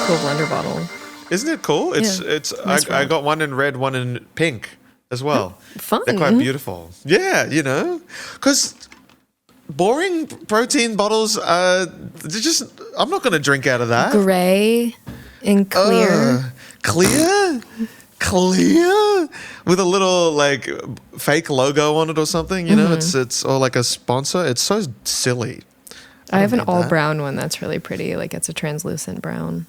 cool blender bottle. Isn't it cool? I got one in red, one in pink as well. Fun. They're quite beautiful. Yeah, because boring protein bottles, I'm not going to drink out of that. Gray and clear. Clear with a little like fake logo on it or something, it's or like a sponsor. It's so silly. I have an all brown one that's really pretty. Like it's a translucent brown.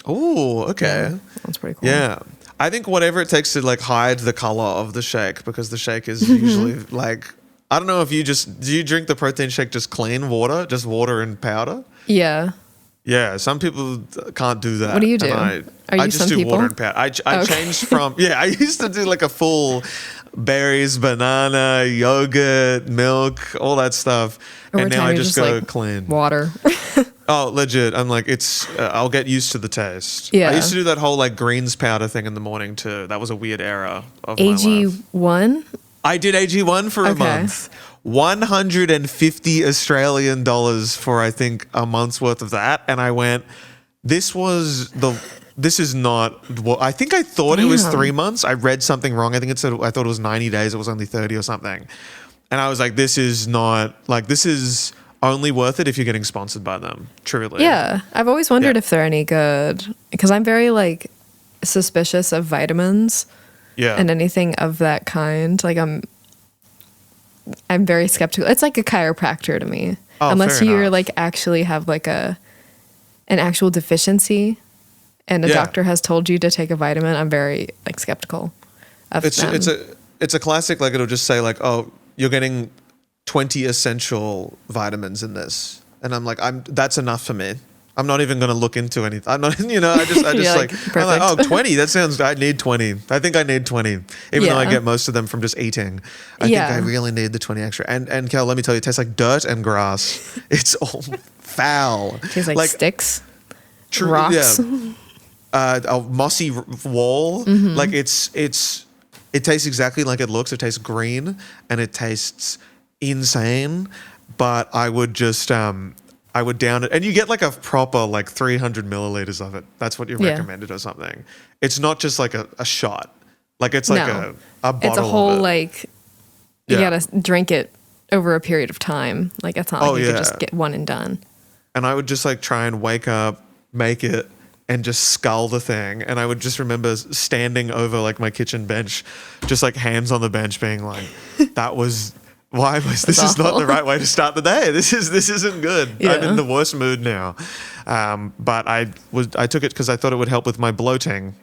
Oh, okay. Yeah, that's pretty cool. Yeah. I think whatever it takes to like hide the color of the shake, because the shake is usually like, I don't know if do you drink the protein shake just clean water, just water and powder? Yeah. Yeah, some people can't do that. What do you do? I just some do people? water and powder. I changed from, I used to do like a full berries, banana, yogurt, milk, all that stuff. And now I just go like clean. Water. Oh, legit. I'm like, I'll get used to the taste. Yeah. I used to do that whole like greens powder thing in the morning too. That was a weird era of my life. AG1? I did AG1 for a month. 150 Australian dollars for I think a month's worth of that, and I went, this is not what I think. I thought it was 3 months. I read something wrong. I thought it was 90 days. It was only 30 or something. And I was like, this is only worth it if you're getting sponsored by them. Truly. Yeah. I've always wondered if they're any good, because I'm very like suspicious of vitamins and anything of that kind. Like I'm very skeptical. It's like a chiropractor to me. Unless you're like actually have like an actual deficiency and a doctor has told you to take a vitamin, I'm very like skeptical of them. It's a classic, like it'll just say like, oh, you're getting 20 essential vitamins in this. And I'm like, that's enough for me. I'm not even going to look into anything. I'm not, I just like, I'm like, oh, 20, I need 20. I think I need 20, even though I get most of them from just eating. I think I really need the 20 extra. And Kel, let me tell you, it tastes like dirt and grass. It's all foul. It tastes like sticks, rocks. Yeah. A mossy wall. Mm-hmm. Like it tastes exactly like it looks. It tastes green and it tastes insane, but I would just, I would down it, and you get like a proper like 300 milliliters of it. That's what you recommended or something. It's not just like a shot. Like it's like a bottle. It's a whole like you gotta drink it over a period of time. Like it's not like you could just get one and done. And I would just like try and wake up, make it, and just scull the thing. And I would just remember standing over like my kitchen bench, just like hands on the bench, being like, this is not the right way to start the day. This isn't good. Yeah. I'm in the worst mood now. But I took it because I thought it would help with my bloating.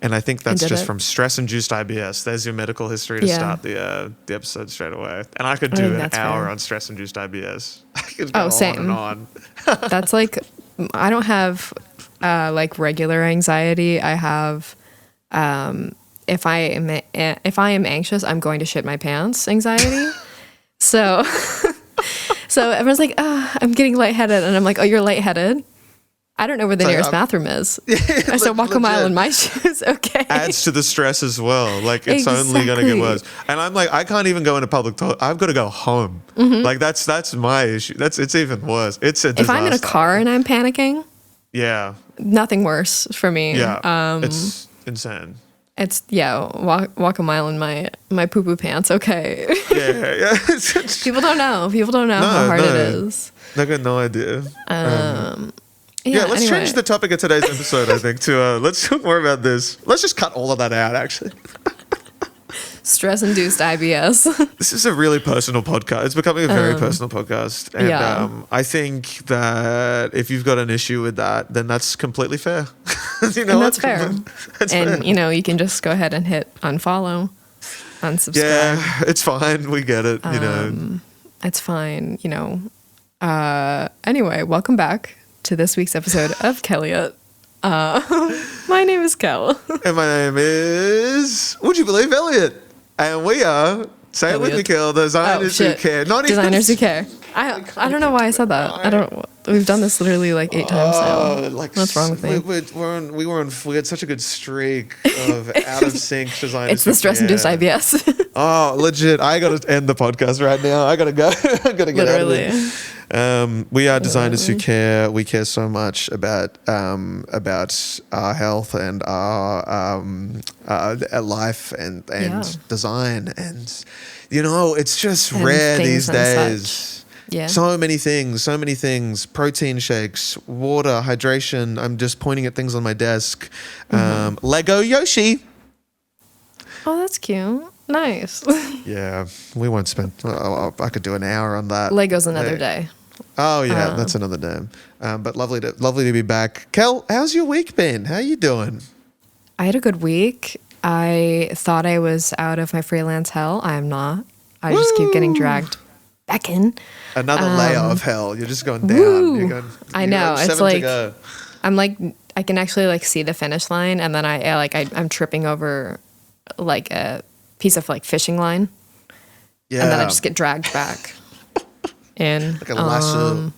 And I think that's just from stress-induced IBS. There's your medical history to start the episode straight away. And I could do an hour on stress-induced IBS. I could go same. on and on. That's like, I don't have like regular anxiety. I have, if I am anxious, I'm going to shit my pants anxiety. So everyone's like, I'm getting lightheaded. And I'm like, oh, you're lightheaded? I don't know where the nearest bathroom is. I said, walk a mile in my shoes. Okay. Adds to the stress as well. Like it's only going to get worse. And I'm like, I can't even go into public toilet. I've got to go home. Mm-hmm. Like that's my issue. It's even worse. It's a disaster. If I'm in a car and I'm panicking. Yeah. Nothing worse for me. Yeah. It's insane. It's walk a mile in my poo-poo pants. Okay. Yeah. People don't know how hard it is. I got no idea. Let's anyway. change the topic of today's episode, I think, to let's talk more about this. Let's just cut all of that out, actually. Stress-induced IBS. This is a really personal podcast. It's becoming a very personal podcast. And I think that if you've got an issue with that, then that's completely fair. That's fair. You can just go ahead and hit unfollow, unsubscribe. Yeah, it's fine. We get it, It's fine, Anyway, welcome back to this week's episode of Kelliot. My name is Kel. And my name is, would you believe, Elliot? And we are, say it with me, Kel, designers who care. Not designers who care. I don't know why I said that. We've done this literally like 8 times now. What's wrong with me? We had such a good streak of out of sync designers. It's the stress-induced IBS. Oh, legit. I got to end the podcast right now. I got to go. I got to get out of it. We are designers who care. We care so much about our health and our life and design, and it's just and rare these days. Yeah. So many things. Protein shakes, water, hydration. I'm just pointing at things on my desk. Lego Yoshi. Oh, that's cute. Nice. Yeah, we won't spend. I could do an hour on that. Lego's another day. Oh yeah, that's another day. But lovely to be back. Kel, how's your week been? How you doing? I had a good week. I thought I was out of my freelance hell. I am not. I just keep getting dragged back in. Another layer of hell. You're just going down. I know. It's like I'm like I can actually like see the finish line, and then I'm tripping over like a piece of like fishing line. Yeah. And then I just get dragged back in. Like a lasso.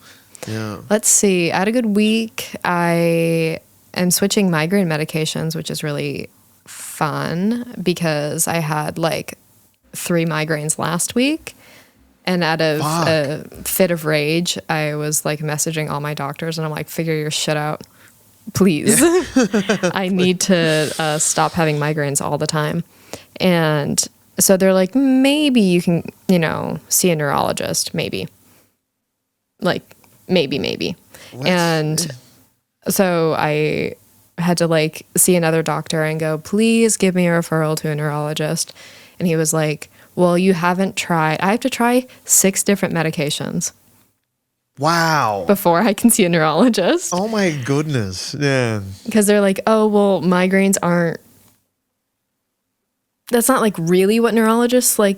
Yeah. Let's see. I had a good week. I am switching migraine medications, which is really fun because I had like 3 migraines last week. And out of a fit of rage, I was like messaging all my doctors and I'm like, figure your shit out, please. Yeah. I need to stop having migraines all the time. And so they're like, maybe you can, see a neurologist, maybe. Like, maybe. What? And so I had to like see another doctor and go, please give me a referral to a neurologist. And he was like, well, you haven't tried. I have to try 6 different medications. Wow. Before I can see a neurologist. Oh my goodness. Yeah. Because they're like, oh, well, migraines aren't. That's not like really what neurologists like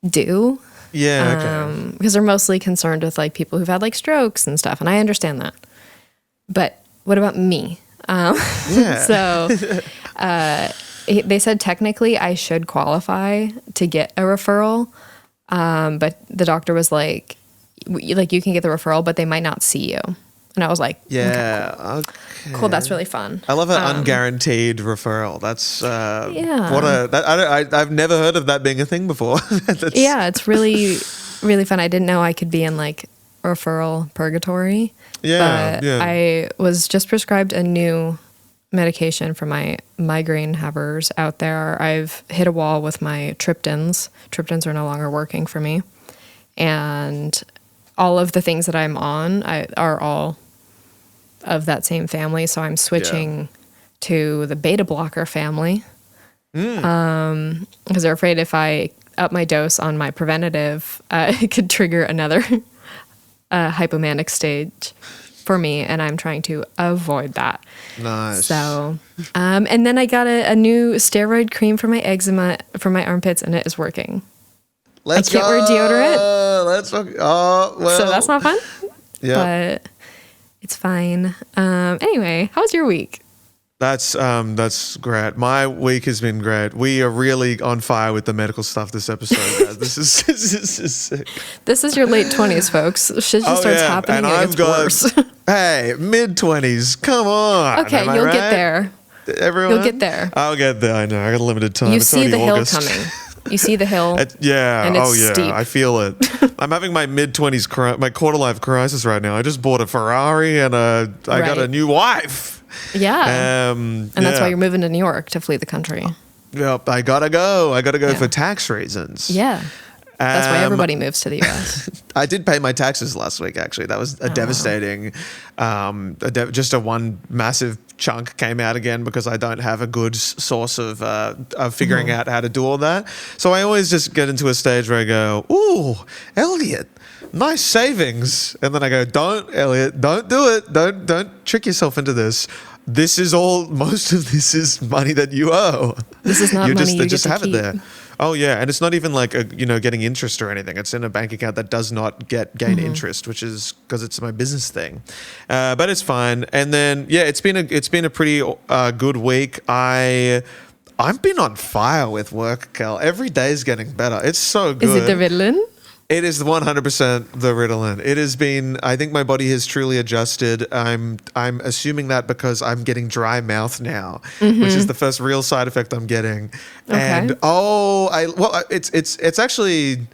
do. Yeah. Okay. Because they're mostly concerned with like people who've had like strokes and stuff. And I understand that. But what about me? Yeah. So they said technically I should qualify to get a referral. But the doctor was like you can get the referral, but they might not see you. And I was like, yeah, okay. Cool. That's really fun. I love an unguaranteed referral. That's I've never heard of that being a thing before. Yeah, it's really, really fun. I didn't know I could be in like referral purgatory. Yeah, but I was just prescribed a new medication for my migraine havers out there. I've hit a wall with my triptans. Triptans are no longer working for me, and all of the things that I'm on are all of that same family. So I'm switching to the beta blocker family because they're afraid if I up my dose on my preventative, it could trigger another hypomanic stage for me, and I'm trying to avoid that. Nice. So, and then I got a new steroid cream for my eczema, for my armpits, and it is working. I can't wear deodorant. Let's go. Oh, well. So that's not fun. Yeah. But it's fine. Anyway, how's your week? That's great. My week has been great. We are really on fire with the medical stuff this episode, guys. This is sick. This is your late 20s, folks. Shit just starts happening and it gets worse. Hey, mid-20s. Come on. Okay, you'll get there. Everyone? You'll get there. I'll get there. I know. I got a limited time. You see the hill coming. You see the hill. Yeah. And it's steep. I feel it. I'm having my mid-20s, my quarter-life crisis right now. I just bought a Ferrari and I got a new wife. Yeah. And that's why you're moving to New York, to flee the country. Yep. I gotta go for tax reasons. Yeah. That's why everybody moves to the U.S. I did pay my taxes last week, actually. That was a devastating, just a one massive chunk came out again because I don't have a good source of figuring out how to do all that. So I always just get into a stage where I go, ooh, Elliot, nice savings. And then I go, don't, Elliot, don't do it. Don't trick yourself into this. Most of this is money that you owe. This is not money you just have it there. Oh yeah, and it's not even like getting interest or anything. It's in a bank account that does not gain interest, which is because it's my business thing. But it's fine. And then it's been a pretty good week. I've been on fire with work, Kel. Every day is getting better. It's so good. Is it the Ritalin? It is 100% the Ritalin. It has been. I think my body has truly adjusted. I'm assuming that because I'm getting dry mouth now, which is the first real side effect I'm getting. Okay. And it's actually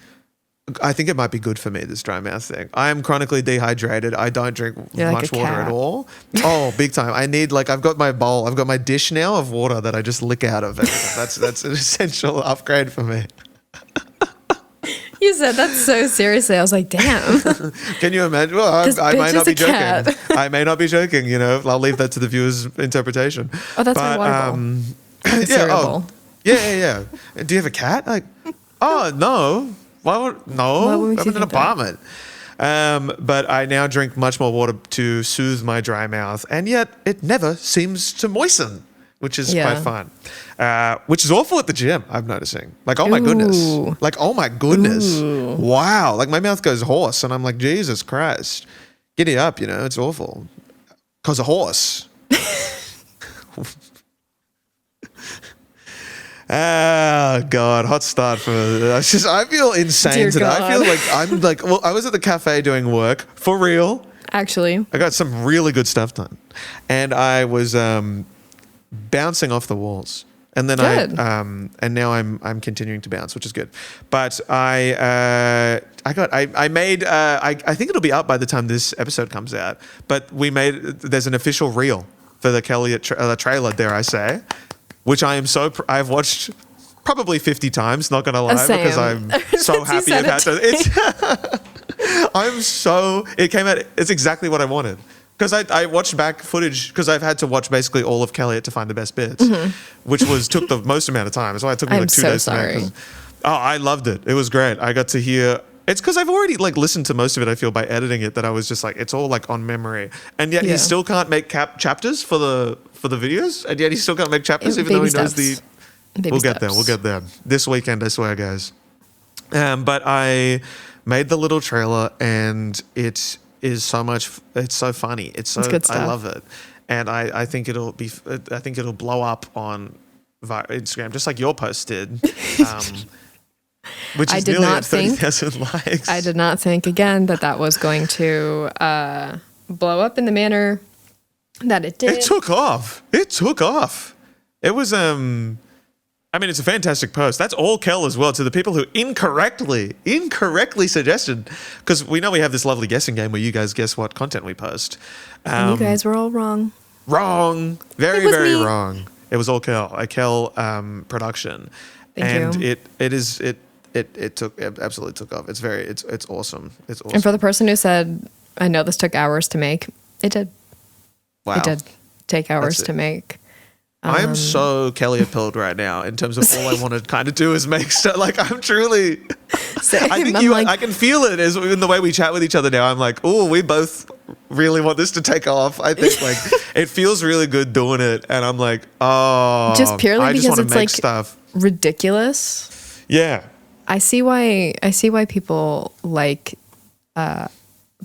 I think it might be good for me, this dry mouth thing. I am chronically dehydrated. I don't drink much water at all. Oh, big time. I need, like, I've got my bowl. I've got my dish now of water that I just lick out of everything. That's an essential upgrade for me. You said that so seriously. I was like, damn. Can you imagine? Well, I might not be joking. I may not be joking, you know. I'll leave that to the viewer's interpretation. Oh, that's my water bowl. Yeah, yeah. Do you have a cat? Like, oh, no. Why would I'm in an apartment. But I now drink much more water to soothe my dry mouth, and yet it never seems to moisten, which is quite fun. Which is awful at the gym, I'm noticing. Like, oh my goodness. Like, oh my goodness. Ooh. Wow. Like, my mouth goes hoarse, and I'm like, Jesus Christ. Giddy up, you know, it's awful. Because a horse. Oh God, hot start for I feel insane Dear today. God. I feel like I'm like, well, I was at the cafe doing work for real. Actually, I got some really good stuff done, and I was bouncing off the walls, and then and now I'm continuing to bounce, which is good. But I think it'll be up by the time this episode comes out. But there's an official reel for the kelliot trailer, dare I say. Which I've watched probably 50 times, not going to lie, because I'm so happy I've had to. It came out, it's exactly what I wanted. Because I watched back footage, because I've had to watch basically all of kelliot to find the best bits, which took the most amount of time. So it took me like 2 days to make. Oh, I loved it. It was great. I got to hear. It's because I've already like listened to most of it, I feel, by editing it, that I was just like, it's all like on memory. And yet he still can't make chapters for the videos, and yet he still can't make chapters, even though he knows We'll get there. This weekend, I swear, guys. But I made the little trailer, and it is so much. It's so funny. It's good stuff. I love it, and I think it'll blow up on Instagram, just like your post did. Which is nearly at 30,000 likes. I did not think, again, that was going to blow up in the manner that it did. It took off. It was, I mean, it's a fantastic post. That's all Kel as well, to the people who incorrectly suggested, because we know we have this lovely guessing game where you guys guess what content we post. And you guys were all wrong. Wrong. Very, very wrong. It was all Kel, a Kel production. Thank you. It absolutely took off. It's awesome. It's awesome. And for the person who said, I know this took hours to make, it did. Wow. It did take hours to make. I am so kelliot pilled right now, in terms of all I want to kind of do is make stuff. Like, I'm truly, same. I think I can feel it as in the way we chat with each other now. I'm like, oh, we both really want this to take off. I think like it feels really good doing it. And I'm like, oh, just purely I just because want to make like stuff ridiculous. Yeah. I see why people like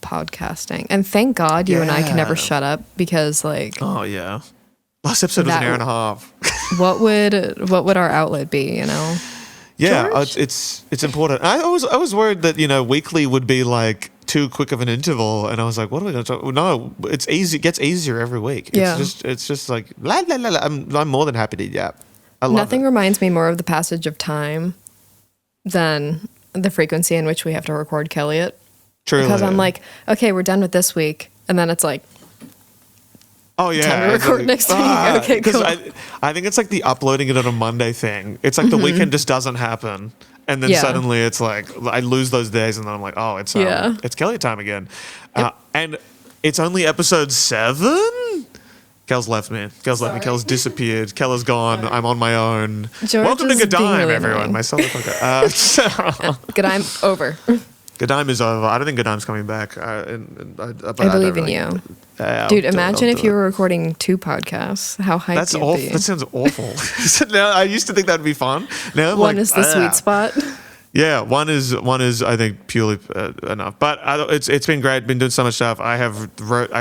podcasting, and thank God you and I can never shut up, because like, oh yeah, last episode was an hour and a half. what would our outlet be, you know? Yeah, it's important. I was worried that, you know, weekly would be like too quick of an interval, and I was like, what are we going to talk? No, it's easy. It gets easier every week. It's just like la la la. I'm more than happy to yap. I love Nothing it. reminds me more of the passage of time than the frequency in which we have to record kelliot. Truly. Because I'm like, okay, we're done with this week, and then it's like, oh yeah, time to record next week. Okay, cool. I think it's like the uploading it on a Monday thing. It's like the weekend just doesn't happen, and then suddenly it's like I lose those days, and then I'm like, oh, it's kelliot time again, and it's only episode 7. Kel's left me. Kel's left me. Kel's disappeared. Kel is gone. I'm on my own. George, welcome to Goodime, really everyone. annoying. My solo podcast. Goodime over. Goodime is over. I don't think Goodime's coming back. I believe in you. Dude, imagine if you were recording 2 podcasts. How hyped you'd be. That sounds awful. Now, I used to think that'd be fun. Now I'm one is the sweet spot. Yeah, one is I think purely enough. But it's been great. Been doing so much stuff. I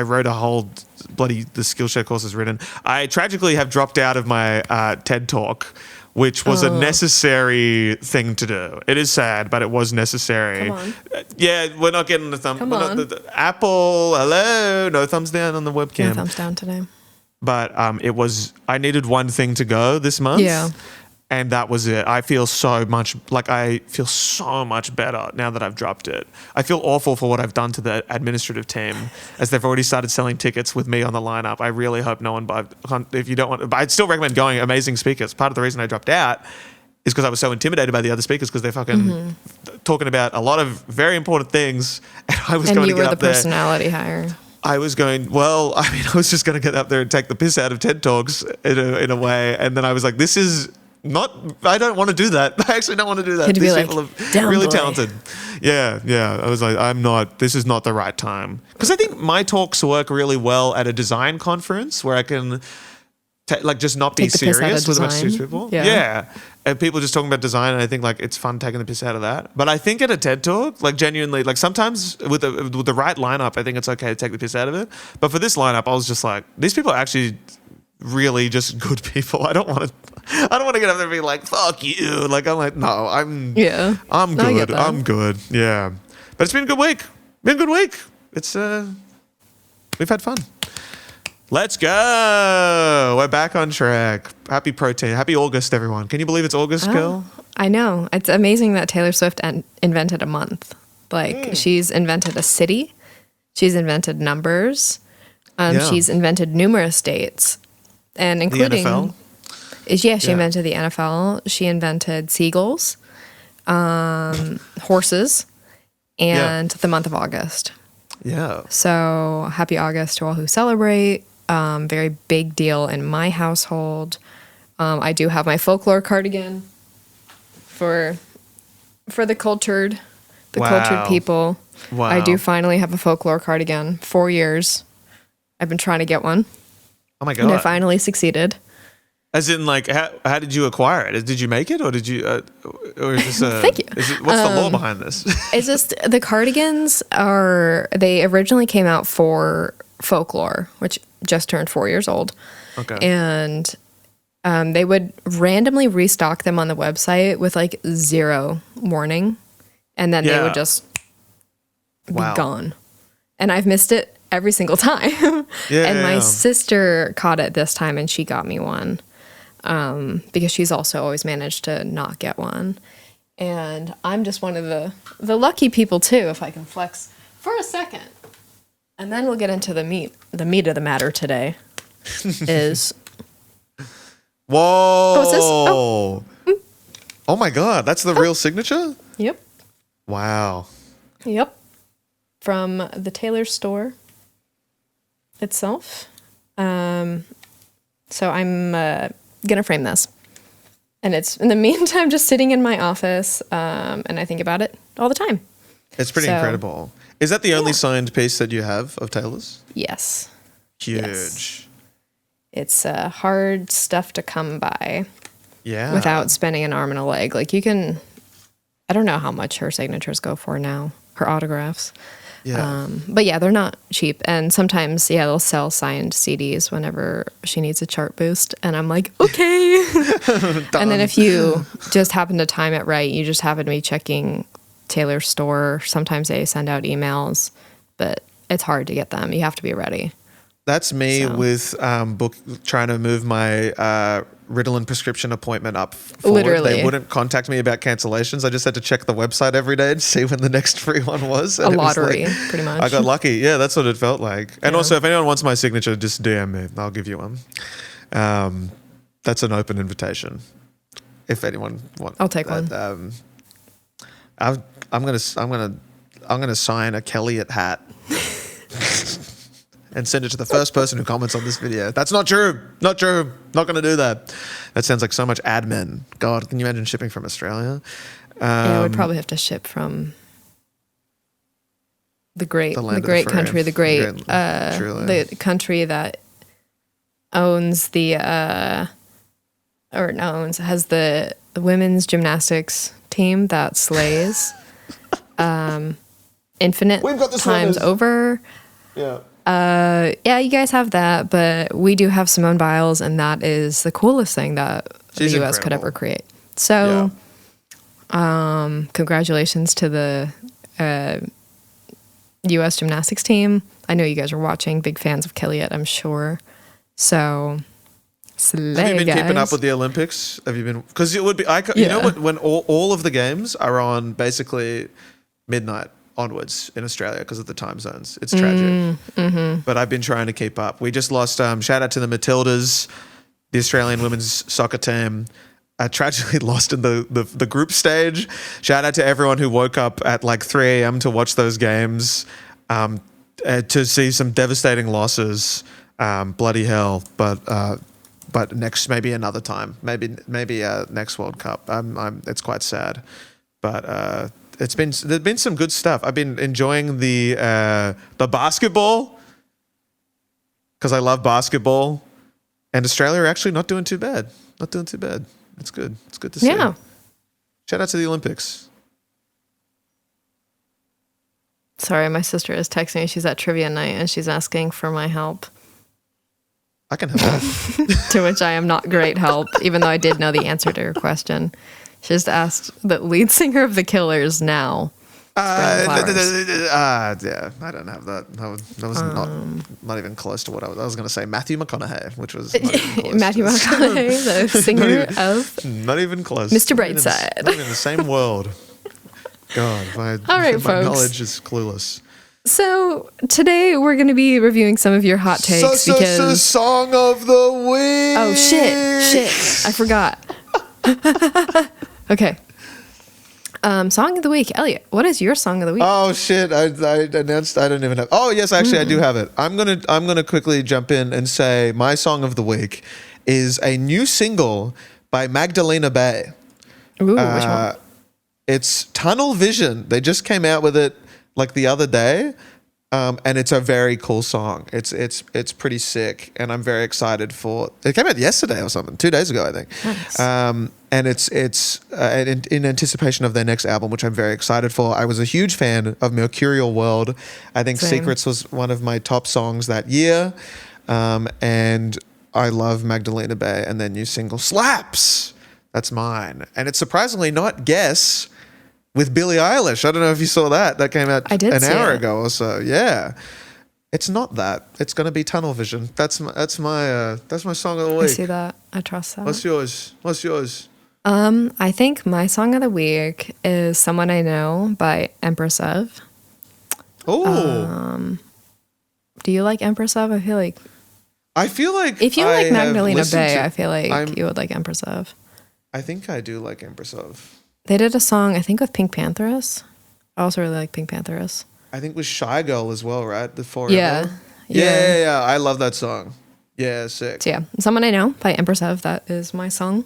wrote a whole bloody the Skillshare course is written. I tragically have dropped out of my TED Talk, which was a necessary thing to do. It is sad, but it was necessary. Come on. Yeah, we're not getting the thumb. Come on. Apple, hello. No thumbs down on the webcam. No thumbs down today. But I needed one thing to go this month. Yeah. And that was it. I feel so much better now that I've dropped it. I feel awful for what I've done to the administrative team, as they've already started selling tickets with me on the lineup. I really hope no one buys. If you don't want, but I'd still recommend going. Amazing speakers. Part of the reason I dropped out is because I was so intimidated by the other speakers, because they're fucking talking about a lot of very important things, and I was going to get up there. And you were the personality hire. I was going, well, I mean, I was just going to get up there and take the piss out of TED Talks in a way, and then I was like, this is not, I don't want to do that. I actually don't want to do that. These people are really talented. Yeah. I was like, this is not the right time. Because I think my talks work really well at a design conference where I can just not be serious with a bunch of serious people. Yeah. And people just talking about design, and I think like it's fun taking the piss out of that. But I think at a TED Talk, like genuinely, like sometimes with the right lineup, I think it's okay to take the piss out of it. But for this lineup, I was just like, these people are actually really just good people. I don't want to get up there and be like, fuck you. Like, I'm like, no, I'm good. I'm good. Yeah. But it's been a good week. It's, we've had fun. Let's go. We're back on track. Happy protein. Happy August, everyone. Can you believe it's August, girl? I know. It's amazing that Taylor Swift invented a month. Like, she's invented a city. She's invented numbers. She's invented numerous dates. And including the NFL? She invented the NFL. She invented seagulls, horses, and the month of August. Yeah. So happy August to all who celebrate. Very big deal in my household. I do have my folklore cardigan for the cultured people. Wow. I do finally have a folklore cardigan. 4 years. I've been trying to get one. Oh my God. And I finally succeeded. As in, like, how did you acquire it? Did you make it, or did you, or is this Thank you. What's the law behind this? It's just, the cardigans they originally came out for folklore, which just turned 4 years old. Okay. And they would randomly restock them on the website with like zero warning. And then they would just be gone. And I've missed it every single time. And my sister caught it this time, and she got me one. Because she's also always managed to not get one. And I'm just one of the lucky people too, if I can flex for a second. And then we'll get into the meat of the matter today is... Whoa. Oh, is this? Oh my God, that's the real signature? Yep. Wow. Yep. From the Taylor store itself. So I'm gonna frame this, and it's in the meantime just sitting in my office, and I think about it all the time. It's pretty incredible. Is that the only signed piece that you have of Taylor's? Yes. Huge. Yes. It's hard stuff to come by. Yeah. Without spending an arm and a leg. Like, you can, I don't know how much her signatures go for now, her autographs. Yeah. But yeah, they're not cheap. And sometimes, they'll sell signed CDs whenever she needs a chart boost. And I'm like, okay. And then if you just happen to time it right, you just happen to be checking Taylor's store. Sometimes they send out emails, but it's hard to get them. You have to be ready. That's me with trying to move my Ritalin prescription appointment up forward. Literally. They wouldn't contact me about cancellations. I just had to check the website every day to see when the next free one was. And a lottery, pretty much. I got lucky. Yeah, that's what it felt like. And also, if anyone wants my signature, just DM me. I'll give you one. That's an open invitation. If anyone wants, I'll take one. I'm gonna sign a Kelliot hat. And send it to the first person who comments on this video. That's not true. Not true. Not going to do that. That sounds like so much admin. God, can you imagine shipping from Australia? We'd probably have to ship from the great country, the country that owns has the women's gymnastics team that slays infinite times over. Yeah. You guys have that, but we do have Simone Biles, and that is the coolest thing that the U.S. could ever create. So, congratulations to the U.S. gymnastics team. I know you guys are watching, big fans of Kelliot, I'm sure. So, Slay, Have you been keeping guys. up with the Olympics? Have you been? Because it would be. You know what? When all of the games are on basically midnight onwards in Australia because of the time zones. It's tragic. But I've been trying to keep up. We just lost. Shout out to the Matildas, the Australian women's soccer team. Tragically lost in the group stage. Shout out to everyone who woke up at like 3 a.m. to watch those games, to see some devastating losses. Bloody hell! But next, maybe another time. Maybe next World Cup. It's quite sad, but there's been some good stuff. I've been enjoying the basketball because I love basketball, and Australia are actually not doing too bad. Not doing too bad. It's good. It's good to see. Yeah. Shout out to the Olympics. Sorry, my sister is texting me. She's at trivia night and she's asking for my help. I can help that. To which I am not great help, even though I did know the answer to her question. She just asked the lead singer of the Killers now. Yeah, I don't have that. That was not even close to what I was going to say. Matthew McConaughey, which was not even close. Matthew McConaughey, the singer of not even close. Mr. Brightside. Not even in the same world. God, my knowledge is clueless. So today we're going to be reviewing some of your hot takes because song of the week. Oh shit! I forgot. Okay. Song of the week, Elliot. What is your song of the week? Oh shit! I announced. I don't even have. Oh yes, actually I do have it. I'm gonna quickly jump in and say my song of the week is a new single by Magdalena Bay. Ooh, which one? It's Tunnel Vision. They just came out with it like the other day, and it's a very cool song. It's pretty sick, and I'm very excited for. It came out yesterday or something, 2 days ago, I think. Nice. And it's in anticipation of their next album, which I'm very excited for. I was a huge fan of Mercurial World. I think Same. Secrets was one of my top songs that year, and I love Magdalena Bay, and their new single Slaps. That's mine, and it's surprisingly not Guess with Billie Eilish. I don't know if you saw that. That came out an hour ago or so. Yeah. It's not that. It's going to be Tunnel Vision. That's my song of the week. I see that. I trust that. What's yours? I think my song of the week is Someone I Know by Empress of. Oh. Do you like Empress of? I feel like if you like Magdalena Bay, I feel like you would like Empress of. I think I do like Empress of. They did a song, I think, with Pink Pantheress. I also really like Pink Pantheress. I think with Shy Girl as well, right? The Yeah. I love that song. Yeah, sick. So yeah, Someone I Know by Empress of. That is my song.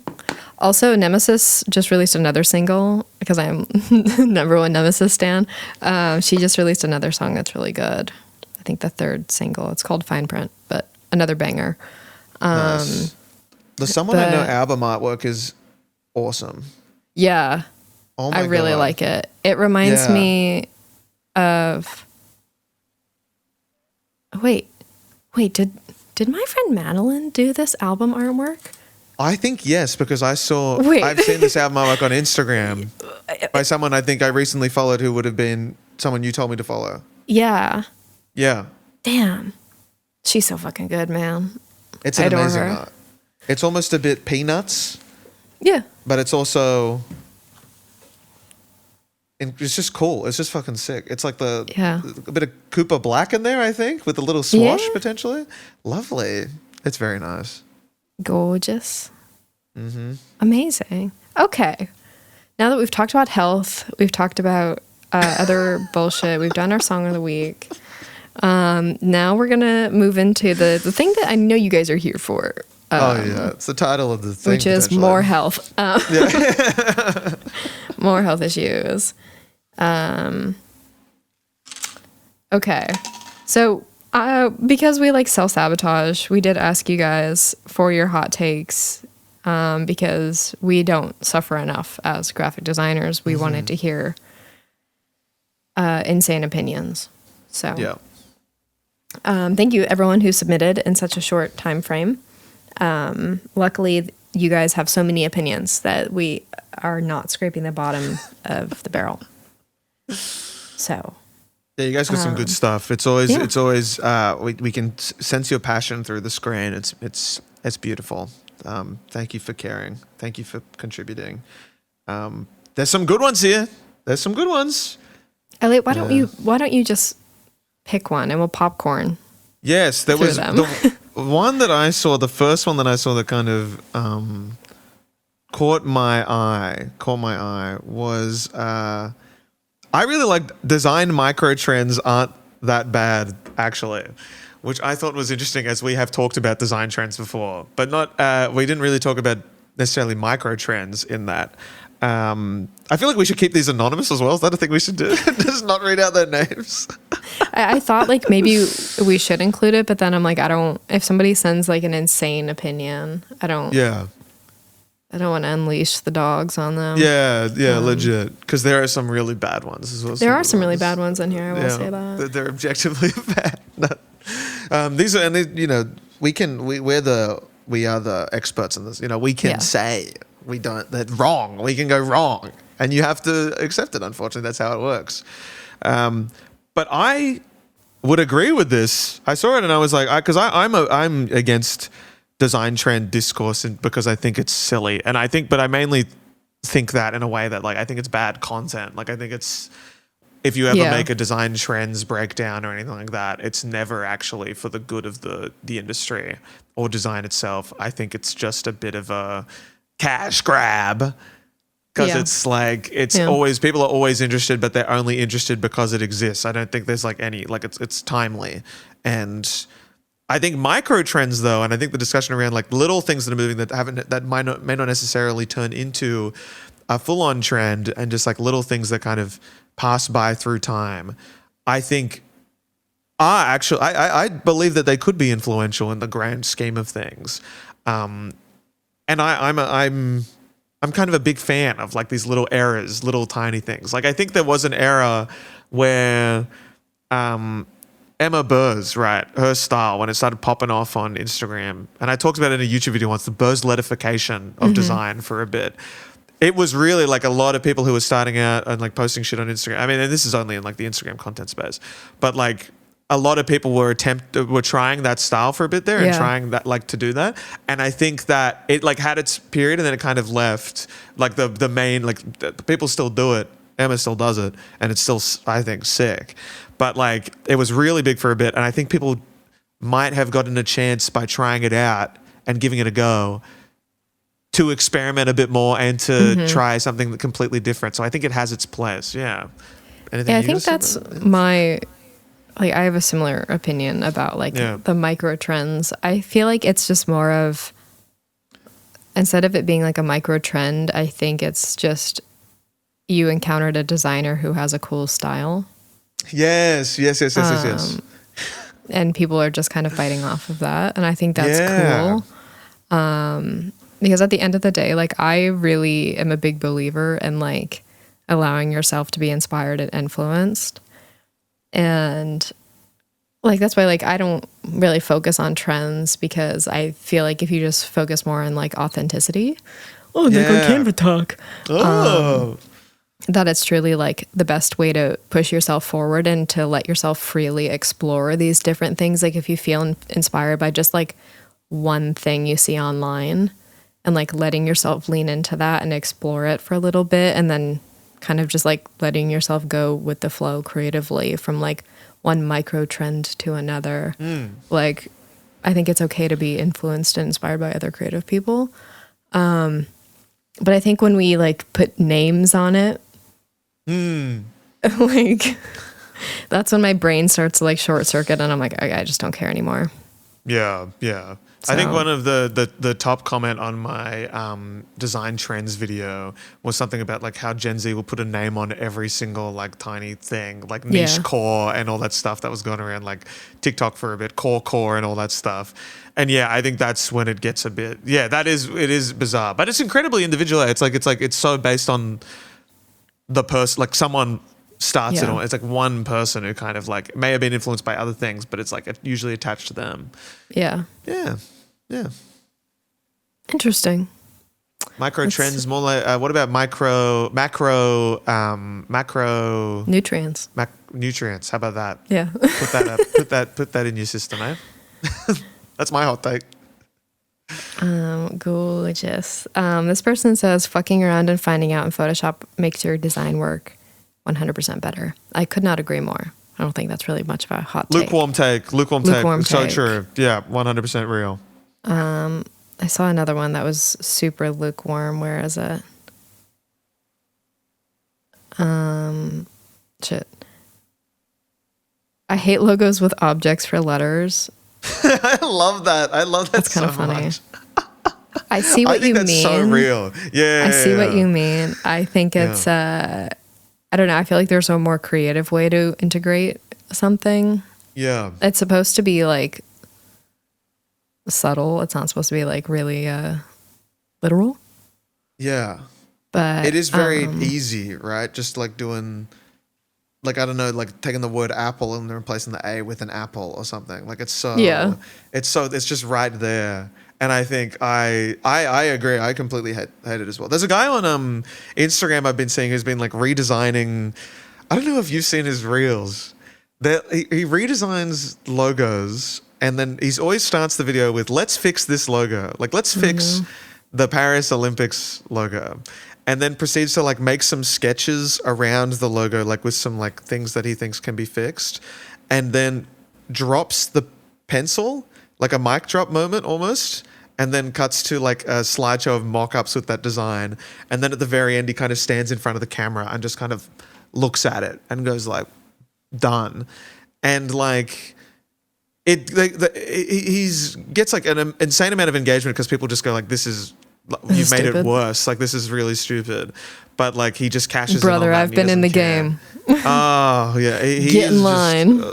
Also, Nemesis just released another single because I'm number one Nemesis stan. She just released another song that's really good. I think the third single. It's called Fine Print, but another banger. Nice. The Someone I Know album artwwork is awesome. Yeah. Oh my I really God. like it. It reminds me of. Wait, did my friend Madeline do this album artwork? I think yes, because I've seen this album artwork on Instagram by someone I think I recently followed who would have been someone you told me to follow. Yeah. Yeah. Damn. She's so fucking good, man. It's an amazing art. It's almost a bit Peanuts. Yeah. But it's also, it's just cool. It's just fucking sick. It's like a bit of Cooper Black in there, I think, with a little swash potentially. Lovely. It's very nice. Gorgeous. Amazing. Okay. Now that we've talked about health, we've talked about other bullshit, we've done our song of the week. Now we're going to move into the thing that I know you guys are here for. It's the title of the thing. Which is more health. More health issues. Okay. So, because we like self-sabotage, we did ask you guys for your hot takes because we don't suffer enough as graphic designers. We wanted to hear insane opinions. So, thank you everyone who submitted in such a short time frame. Luckily, you guys have so many opinions that we are not scraping the bottom of the barrel. So, yeah, you guys got some good stuff. It's always we can sense your passion through the screen. It's It's beautiful. Thank you for caring. Thank you for contributing. There's some good ones here. There's some good ones. Elliot, why don't you just pick one and we'll popcorn? Yes, there was the one that I saw. The first one that I saw that kind of caught my eye was I really liked design micro trends aren't that bad actually, which I thought was interesting as we have talked about design trends before, but not we didn't really talk about necessarily micro trends in that. I feel like we should keep these anonymous as well. Is that a thing we should do? Just not read out their names. I thought like maybe we should include it, but then I'm like, if somebody sends like an insane opinion, I don't want to unleash the dogs on them. Yeah, legit. Because there are some really bad ones as well. There are some really bad ones in here, I will say that. They're objectively bad. These are, and they, you know, we are the experts in this. You know, we can say that's wrong. We can go wrong. And you have to accept it, unfortunately. That's how it works. But I would agree with this. I saw it and I was like, I'm against design trend discourse because I think it's silly. And but I mainly think that in a way that like, I think it's bad content. Like I think it's, if you ever make a design trends breakdown or anything like that, it's never actually for the good of the industry or design itself. I think it's just a bit of a cash grab. Because it's like, always, people are always interested, but they're only interested because it exists. I don't think there's like it's timely. And I think micro trends though, and I think the discussion around like little things that are moving that may not necessarily turn into a full on trend and just like little things that kind of pass by through time. I think I believe that they could be influential in the grand scheme of things. And I'm kind of a big fan of like these little eras, little tiny things. Like I think there was an era where Emma Burr's, right, her style, when it started popping off on Instagram, and I talked about it in a YouTube video once, the Burr's letification of design for a bit. It was really like a lot of people who were starting out and like posting shit on Instagram. I mean, and this is only in like the Instagram content space, but like a lot of people were trying that style for a bit there and trying that like to do that. And I think that it like had its period and then it kind of left. Like the main, like the people still do it. Emma still does it and it's still, I think, sick. But like it was really big for a bit. And I think people might have gotten a chance by trying it out and giving it a go to experiment a bit more and to try something completely different. So I think it has its place. Yeah. Anything I think that's like I have a similar opinion about like the micro trends. I feel like it's just more of, instead of it being like a micro trend, I think it's just you encountered a designer who has a cool style. Yes. And people are just kind of fighting off of that. And I think that's cool. Because at the end of the day, like I really am a big believer in like allowing yourself to be inspired and influenced. And like that's why like I don't really focus on trends, because I feel like if you just focus more on like authenticity, like on Canva talk, that it's truly like the best way to push yourself forward and to let yourself freely explore these different things. Like if you feel inspired by just like one thing you see online and like letting yourself lean into that and explore it for a little bit, and then kind of just like letting yourself go with the flow creatively from like one micro trend to another. Like I think it's okay to be influenced and inspired by other creative people. But I think when we like put names on it, like that's when my brain starts to like short circuit and I'm like, I just don't care anymore. Yeah. So. I think one of the top comment on my design trends video was something about like how Gen Z will put a name on every single like tiny thing, like niche core and all that stuff that was going around like TikTok for a bit, core and all that stuff. And I think that's when it gets a bit, it is bizarre, but it's incredibly individualized. It's so based on the person, like someone starts it all. It's like one person who kind of like may have been influenced by other things, but it's like usually attached to them. Yeah. Interesting. Micro trends, more like what about macro nutrients? Nutrients. How about that? Yeah. Put that in your system, eh? That's my hot take. Gorgeous. This person says fucking around and finding out in Photoshop makes your design work 100% better. I could not agree more. I don't think that's really much of a hot take. Lukewarm take. So true. Yeah, 100% real. I saw another one that was super lukewarm. Where is it? Shit. I hate logos with objects for letters. I love that. That's kind of funny. Much. I see what you mean. I think that's so real. Yeah. I see what you mean. I think it's, I don't know. I feel like there's a more creative way to integrate something. Yeah. It's supposed to be like subtle. It's not supposed to be like really literal. Yeah. But it is very easy, right? Just like doing, like, I don't know, like taking the word apple and then replacing the A with an apple or something. Like it's just right there. And I think I agree. I completely hate it as well. There's a guy on Instagram I've been seeing who's been like redesigning. I don't know if you've seen his reels. He redesigns logos, and then he always starts the video with "Let's fix this logo." Like, let's fix the Paris Olympics logo, and then proceeds to like make some sketches around the logo, like with some like things that he thinks can be fixed, and then drops the pencil, like a mic drop moment almost. And then cuts to like a slideshow of mock-ups with that design. And then at the very end, he kind of stands in front of the camera and just kind of looks at it and goes like, done. And like, he's gets like an insane amount of engagement because people just go like, you've made it worse. Like, this is really stupid. But like, he just cashes in on that. I've been in the game. Oh yeah, get in line.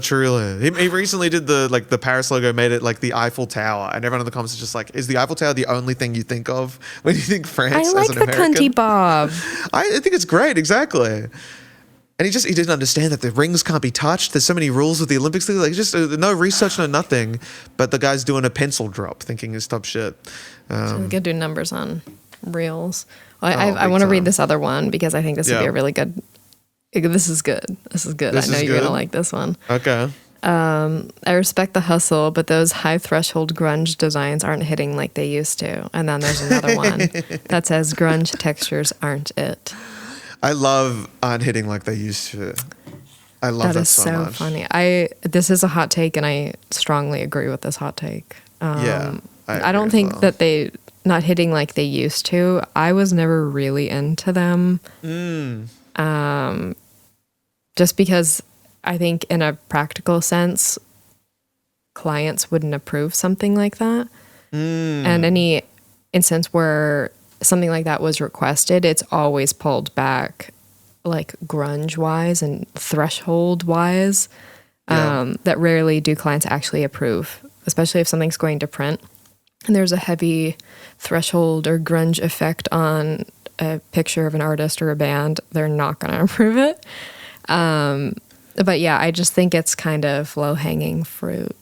Truly. He recently did the Paris logo, made it like the Eiffel Tower, and everyone in the comments is just like, "Is the Eiffel Tower the only thing you think of when you think France?" I like as an the American? cunty bob. I think it's great, exactly. And he didn't understand that the rings can't be touched. There's so many rules with the Olympics. Like just no research, no nothing. But the guy's doing a pencil drop, thinking it's top shit. So we could do numbers on reels. Well, I want to read this other one because I think this would be a really good. This is good. I know you're gonna like this one. Okay. I respect the hustle, but those high threshold grunge designs aren't hitting like they used to. And then there's another one that says grunge textures aren't it. I love aren't hitting like they used to. I love that so much. Funny. This is a hot take, and I strongly agree with this hot take. I don't think that they not hitting like they used to. I was never really into them. Just because I think in a practical sense, clients wouldn't approve something like that. And any instance where something like that was requested, it's always pulled back, like grunge wise and threshold wise. That rarely do clients actually approve, especially if something's going to print and there's a heavy threshold or grunge effect on a picture of an artist or a band. They're not going to approve it. But yeah, I just think it's kind of low-hanging fruit.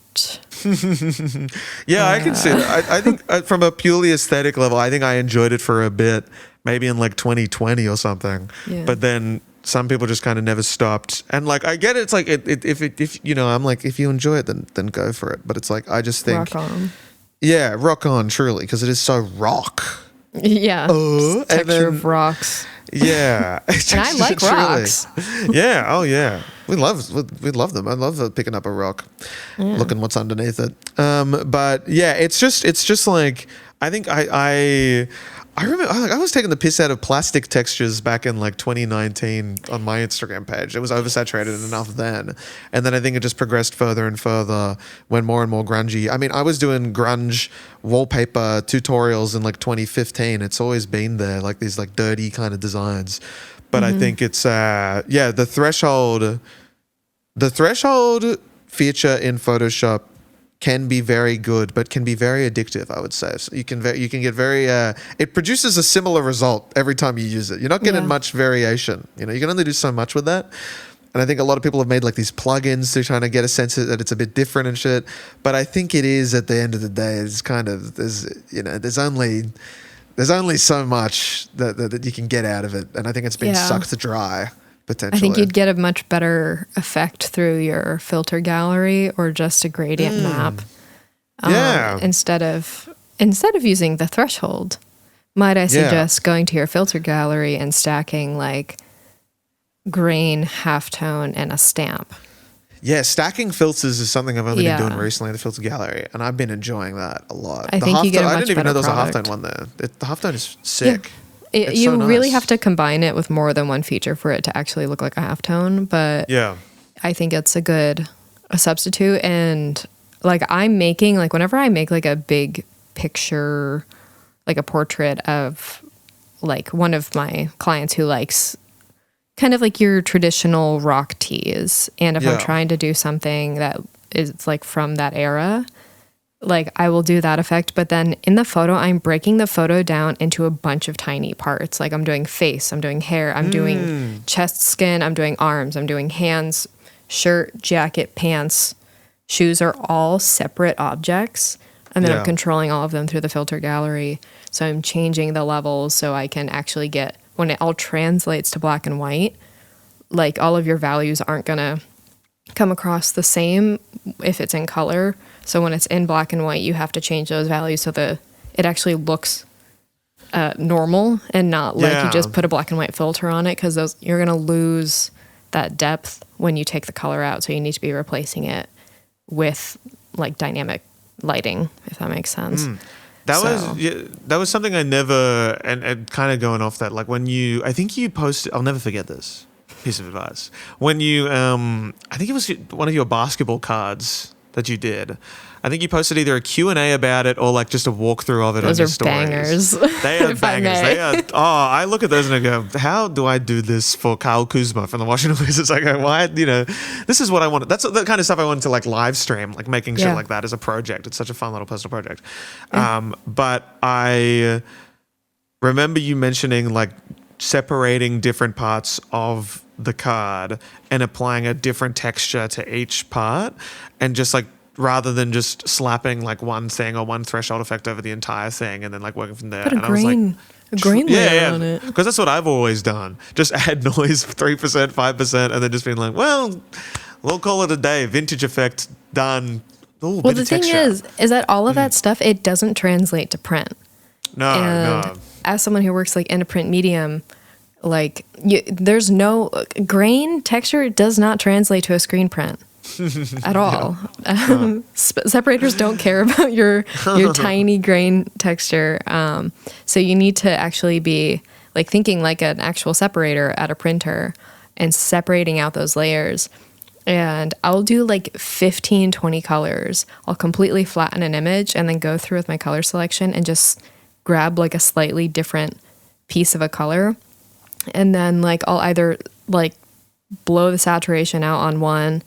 Yeah, I can see that. I think from a purely aesthetic level, I think I enjoyed it for a bit, maybe in like 2020 or something. Yeah. But then some people just kind of never stopped. And like, I get it. It's like, if you know, I'm like, if you enjoy it, then go for it. But it's like, I just think. Rock on. Yeah, rock on, truly, because it is so rock. Yeah. Texture of rocks. Yeah. And I like rocks. Yeah. Oh, yeah. We love them. I love picking up a rock, looking what's underneath it. But yeah, it's just like, I think I remember I was taking the piss out of plastic textures back in like 2019 on my Instagram page. It was oversaturated enough then. And then I think it just progressed further and further when more and more grungy. I mean, I was doing grunge wallpaper tutorials in like 2015. It's always been there, like these like dirty kind of designs. But I think it's, the threshold feature in Photoshop can be very good, but can be very addictive, I would say. So you can get very, it produces a similar result every time you use it. You're not getting much variation. You know, you can only do so much with that. And I think a lot of people have made like these plugins to trying to get a sense that it's a bit different and shit. But I think it is, at the end of the day, it's kind of, there's only so much that you can get out of it. And I think it's been sucked dry. I think you'd get a much better effect through your filter gallery or just a gradient map. Instead of, instead of using the threshold, might I suggest going to your filter gallery and stacking like grain, halftone, and a stamp? Yeah, stacking filters is something I've only been doing recently in the filter gallery, and I've been enjoying that a lot. I think you get a much I didn't even know there was product. a halftone one there. The halftone is sick. Yeah. You so nice. Really have to combine it with more than one feature for it to actually look like a halftone, but I think it's a substitute. And like I'm making, like whenever I make like a big picture, like a portrait of like one of my clients who likes kind of like your traditional rock tees, and if I'm trying to do something that is like from that era, like I will do that effect, but then in the photo I'm breaking the photo down into a bunch of tiny parts. Like I'm doing face, I'm doing hair, I'm doing chest, skin, I'm doing arms, I'm doing hands, shirt, jacket, pants, shoes are all separate objects, and then I'm controlling all of them through the filter gallery. So I'm changing the levels so I can actually get, when it all translates to black and white, like all of your values aren't gonna come across the same if it's in color. So when it's in black and white, you have to change those values so that it actually looks normal and not like you just put a black and white filter on it, because you're gonna lose that depth when you take the color out. So you need to be replacing it with like dynamic lighting, if that makes sense. That was something I never, and kind of going off that, like when I think you posted, I'll never forget this piece of advice. When you, I think it was one of your basketball cards that you did. I think you posted either a Q&A about it or like just a walkthrough of it on your stories. Those are bangers. They are bangers. They are. Oh, I look at those and I go, how do I do this for Kyle Kuzma from the Washington Wizards? I go, why? This is what I want. That's the kind of stuff I wanted to like live stream, like making shit like that as a project. It's such a fun little personal project. But I remember you mentioning like separating different parts of the card and applying a different texture to each part, and just like, rather than just slapping like one thing or one threshold effect over the entire thing and then like working from there. Put a grain layer on it. Because that's what I've always done. Just add noise 3%, 5%, and then just being like, well, we'll call it a day. Vintage effect done. Ooh, well, the thing is that all of that stuff, it doesn't translate to print. No. As someone who works like in a print medium, like there's no grain texture. It does not translate to a screen print. At all. Separators don't care about your tiny grain texture. So you need to actually be like thinking like an actual separator at a printer and separating out those layers. And I'll do like 15, 20 colors. I'll completely flatten an image and then go through with my color selection and just grab like a slightly different piece of a color. And then like I'll either like blow the saturation out on one,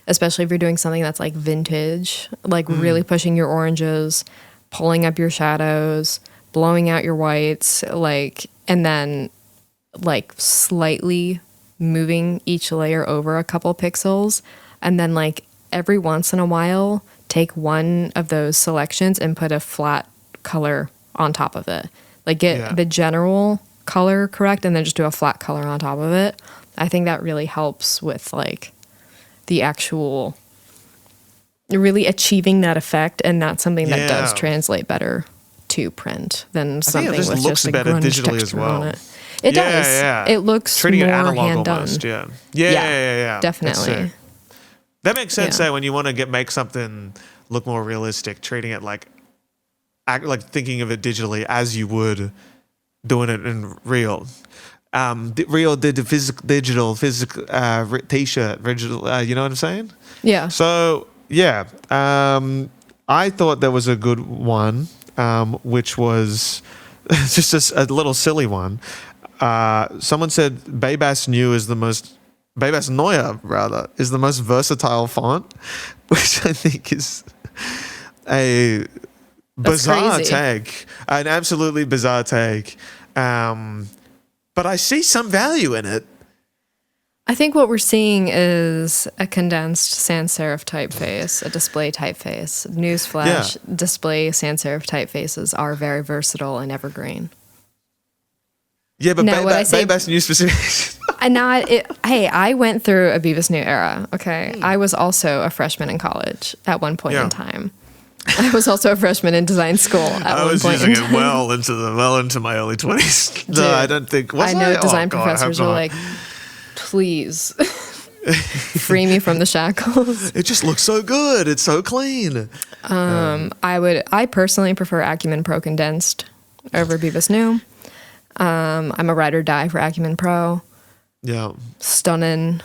especially if you're doing something that's like vintage, like really pushing your oranges, pulling up your shadows, blowing out your whites, like, and then like slightly moving each layer over a couple pixels. And then like every once in a while, take one of those selections and put a flat color on top of it. Like get the general color correct and then just do a flat color on top of it. I think that really helps with like the actual really achieving that effect, and that's something that does translate better to print than something with just a grunge digitally as well. On it. It does. Yeah. It looks treating more it analog hand almost, done. Yeah. Definitely. That makes sense. When you want to make something look more realistic, treating it like thinking of it digitally as you would doing it in real. Rio did the digital t-shirt, digital, you know what I'm saying? Yeah. So, I thought there was a good one, which was just a little silly one. Someone said Babass Neue is the most versatile font, which I think is a bizarre take, an absolutely bizarre take. But I see some value in it. I think what we're seeing is a condensed sans serif typeface, a display typeface. Newsflash, display sans serif typefaces are very versatile and evergreen. Yeah, but Babass Neue specifically. I went through a Beavis New era, okay? I was also a freshman in college at one point in time. I was also a freshman in design school at I one was point using in it time. well into my early 20s. No, I don't think. I know design professors are like, please free me from the shackles. It just looks so good. It's so clean. I personally prefer Acumen Pro Condensed over Beavis New. I'm a ride or die for Acumen Pro. Yeah. Stunning.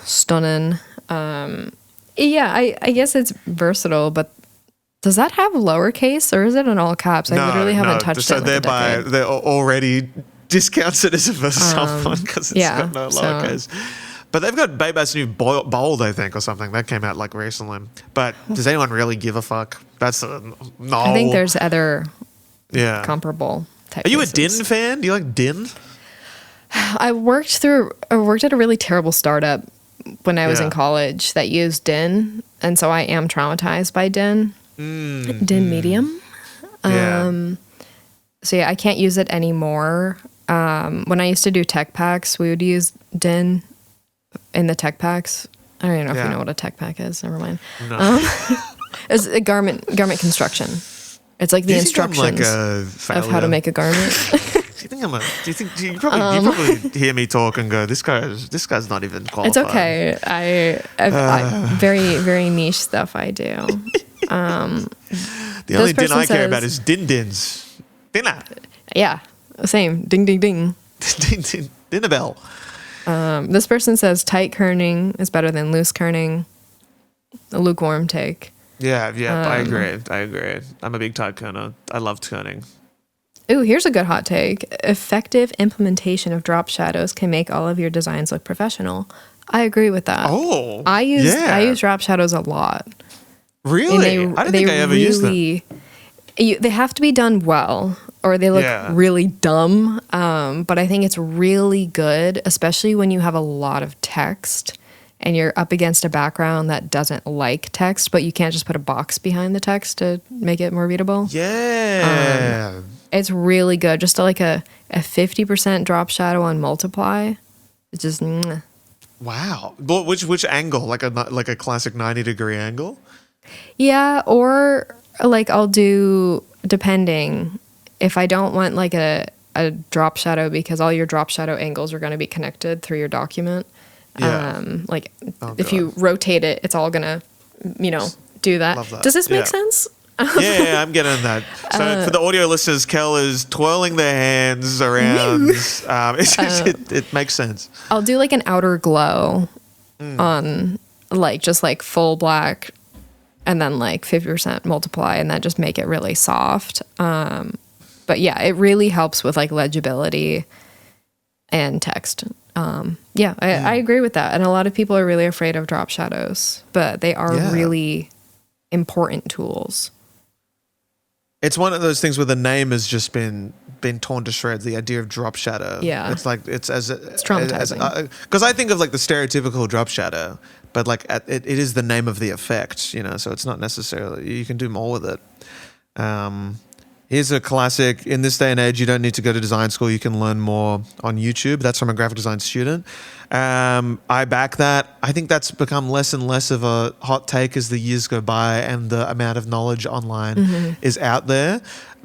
Yeah, I guess it's versatile, but does that have lowercase or is it in all caps? I literally haven't touched it. So they're already discounted as a versatile one because it's got no lowercase. But they've got Baby's new Bold, I think, or something. That came out like recently. But does anyone really give a fuck? No. I think there's other comparable typefaces. Are you a Din fan? Do you like Din? I worked at a really terrible startup when I was in college that used Din. And so I am traumatized by Din. Din Medium. So yeah, I can't use it anymore. When I used to do tech packs, we would use Din in the tech packs. I don't even know if you know what a tech pack is. Never mind. No. It's a garment construction. It's like the instructions of how to make a garment. You probably hear me talk and go, this guy's not even qualified. It's okay. I very, very niche stuff I do. The only din I care about is din-dins. Dinner. Yeah, same. Ding, ding, ding. Dinner bell. This person says tight kerning is better than loose kerning. A lukewarm take. Yeah, I agree. I'm a big tight kerner. I love kerning. Ooh, here's a good hot take. Effective implementation of drop shadows can make all of your designs look professional. I agree with that. Oh, I use drop shadows a lot. Really? I don't think I ever used them. They have to be done well, or they look really dumb. But I think it's really good, especially when you have a lot of text and you're up against a background that doesn't like text, but you can't just put a box behind the text to make it more readable. Yeah. It's really good. Just like a 50% drop shadow on multiply. It's just wow. But which angle? Like a classic 90-degree angle? Yeah, or like I'll do, depending, if I don't want like a drop shadow because all your drop shadow angles are going to be connected through your document. If you rotate it, it's all going to, do that. Love that. Does this make sense? Yeah, I'm getting that. So for the audio listeners, Kel is twirling their hands around. It makes sense. I'll do like an outer glow on just full black and then 50% multiply and then just make it really soft. But yeah, it really helps with legibility and text. I agree with that. And a lot of people are really afraid of drop shadows, but they are really important tools. It's one of those things where the name has just been torn to shreds. The idea of drop shadow. Yeah, it's traumatizing. Because I think of the stereotypical drop shadow, but it is the name of the effect. So it's not necessarily, you can do more with it. Here's a classic. In this day and age, you don't need to go to design school. You can learn more on YouTube. That's from a graphic design student. I back that. I think that's become less and less of a hot take as the years go by and the amount of knowledge online is out there.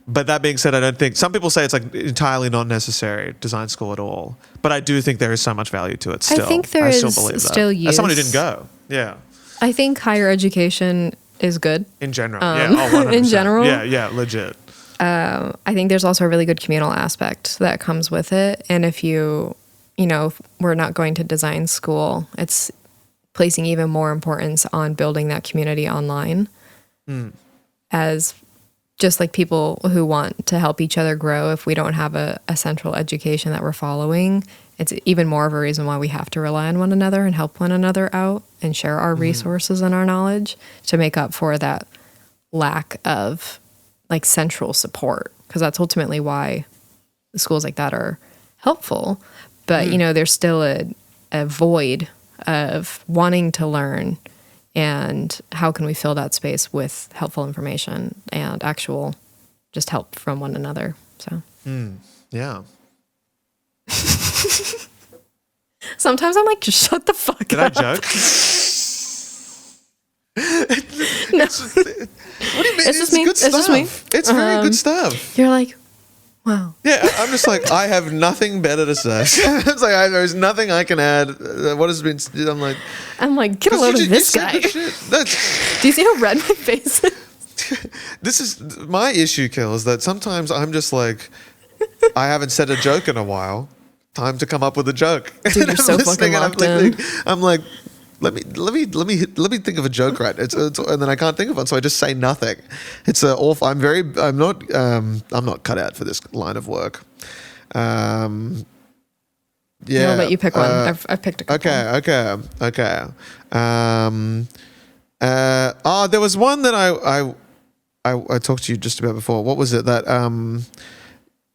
But that being said, I don't think, some people say it's entirely not necessary, design school at all. But I do think there is so much value to it still. I think there is still use. As someone who didn't go, yeah. I think higher education is good. In general, 100%. In general. Yeah, legit. I think there's also a really good communal aspect that comes with it. And if if we're not going to design school, it's placing even more importance on building that community online as just people who want to help each other grow. If we don't have a central education that we're following, it's even more of a reason why we have to rely on one another and help one another out and share our resources and our knowledge to make up for that lack of central support, because that's ultimately why schools like that are helpful. But there's still a void of wanting to learn, and how can we fill that space with helpful information and actual just help from one another. So yeah. Sometimes I'm just shut the fuck up. Did I joke? No, What do you mean? It's just me. Good It's just me. stuff. It's very good stuff. You're like, wow. Yeah, I'm just like, I have nothing better to say. It's like there's nothing I can add. What has been? I'm like, get a load of this guy. Do you see how red my face is? This is my issue, Kill, is that sometimes I'm just like, I haven't said a joke in a while. Time to come up with a joke. Dude, you're so fucking locked in. I'm like, let me think of a joke, right? And then I can't think of one, so I just say nothing. It's awful. I'm not cut out for this line of work. Yeah. I'll let you pick one. I've picked a couple. Okay. There was one that I talked to you just about before. What was it that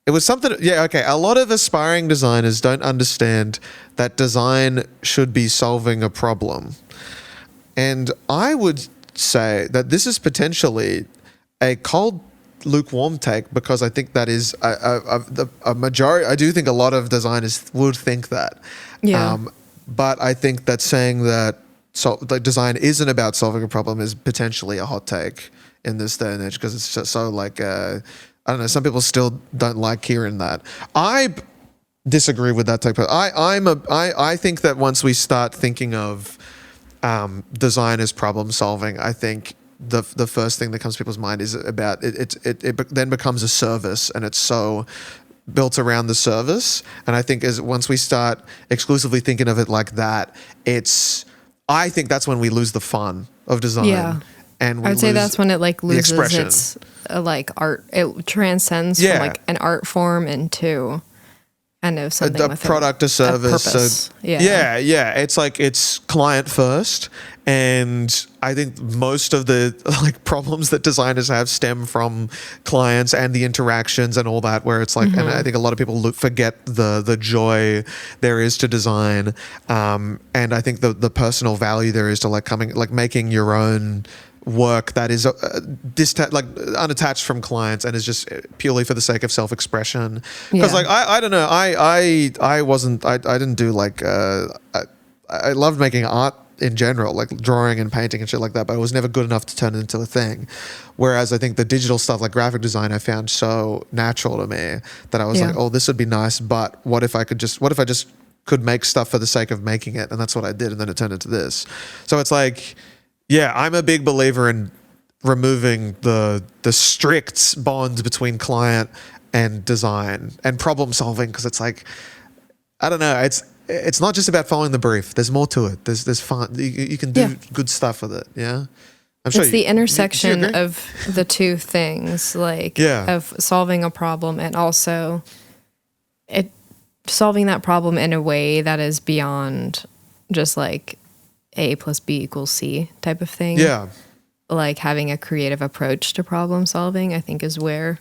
it was something? Yeah. Okay. A lot of aspiring designers don't understand that design should be solving a problem, and I would say that this is potentially a cold, lukewarm take, because I think that is a majority. I do think a lot of designers would think that. Yeah. But I think that saying that design isn't about solving a problem is potentially a hot take in this day and age, because it's just so like I don't know. Some people still don't like hearing that. I disagree with that take. I think that once we start thinking of design as problem solving, I think the first thing that comes to people's mind is about it then becomes a service, and it's so built around the service. And I think once we start exclusively thinking of it like that, I think that's when we lose the fun of design. Yeah. And I'd say that's when it like loses its like art. It transcends from like an art form into kind of something a with product, a service. A purpose. Yeah. It's like it's client first, and I think most of the like problems that designers have stem from clients and the interactions and all that. Where it's like, and I think a lot of people forget the joy there is to design, and I think the personal value there is to making your own work that is unattached from clients and is just purely for the sake of self-expression. Because I don't know, I didn't do I loved making art in general, like drawing and painting and shit like that, but it was never good enough to turn it into a thing. Whereas I think the digital stuff like graphic design I found so natural to me that I was like, oh, this would be nice, but what if I just could make stuff for the sake of making it? And that's what I did, and then it turned into this. So it's like, yeah, I'm a big believer in removing the strict bonds between client and design and problem solving, because it's like, I don't know, it's not just about following the brief. There's more to it. There's fun. You can do good stuff with it. Yeah, I'm sure. It's the intersection of the two things, of solving a problem and also solving that problem in a way that is beyond just like A plus B equals C type of thing. Yeah. Like having a creative approach to problem solving, I think, is where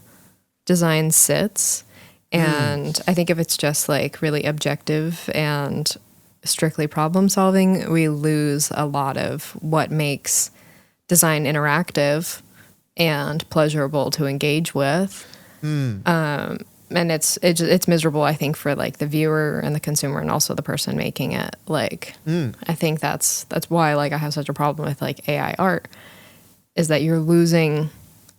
design sits. And I think if it's just like really objective and strictly problem solving, we lose a lot of what makes design interactive and pleasurable to engage with. And it's miserable, I think, for like the viewer and the consumer and also the person making it. Like, I think that's why like I have such a problem with like AI art, is that you're losing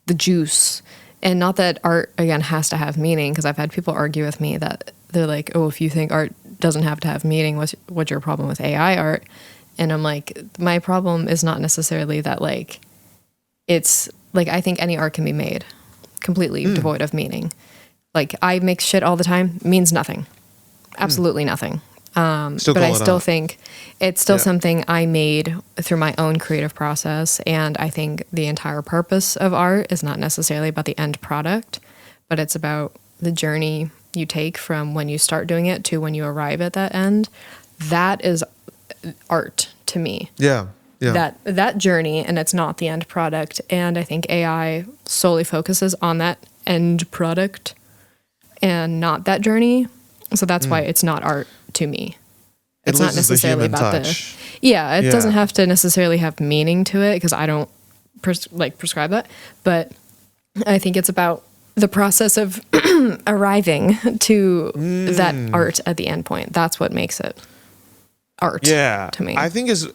the juice. And not that art, again, has to have meaning, because I've had people argue with me that they're like, oh, if you think art doesn't have to have meaning, what's your problem with AI art? And I'm like, my problem is not necessarily that like, it's like, I think any art can be made completely devoid of meaning. Like, I make shit all the time, means nothing. Absolutely nothing. But I still think it's still something I made through my own creative process. And I think the entire purpose of art is not necessarily about the end product, but it's about the journey you take from when you start doing it to when you arrive at that end. That is art to me. Yeah. That journey, and it's not the end product. And I think AI solely focuses on that end product and not that journey. So that's why it's not art to me. It's not necessarily about touch. It doesn't have to necessarily have meaning to it, because I don't prescribe that. But I think it's about the process of arriving to that art at the end point. That's what makes it art. Yeah, to me, I think as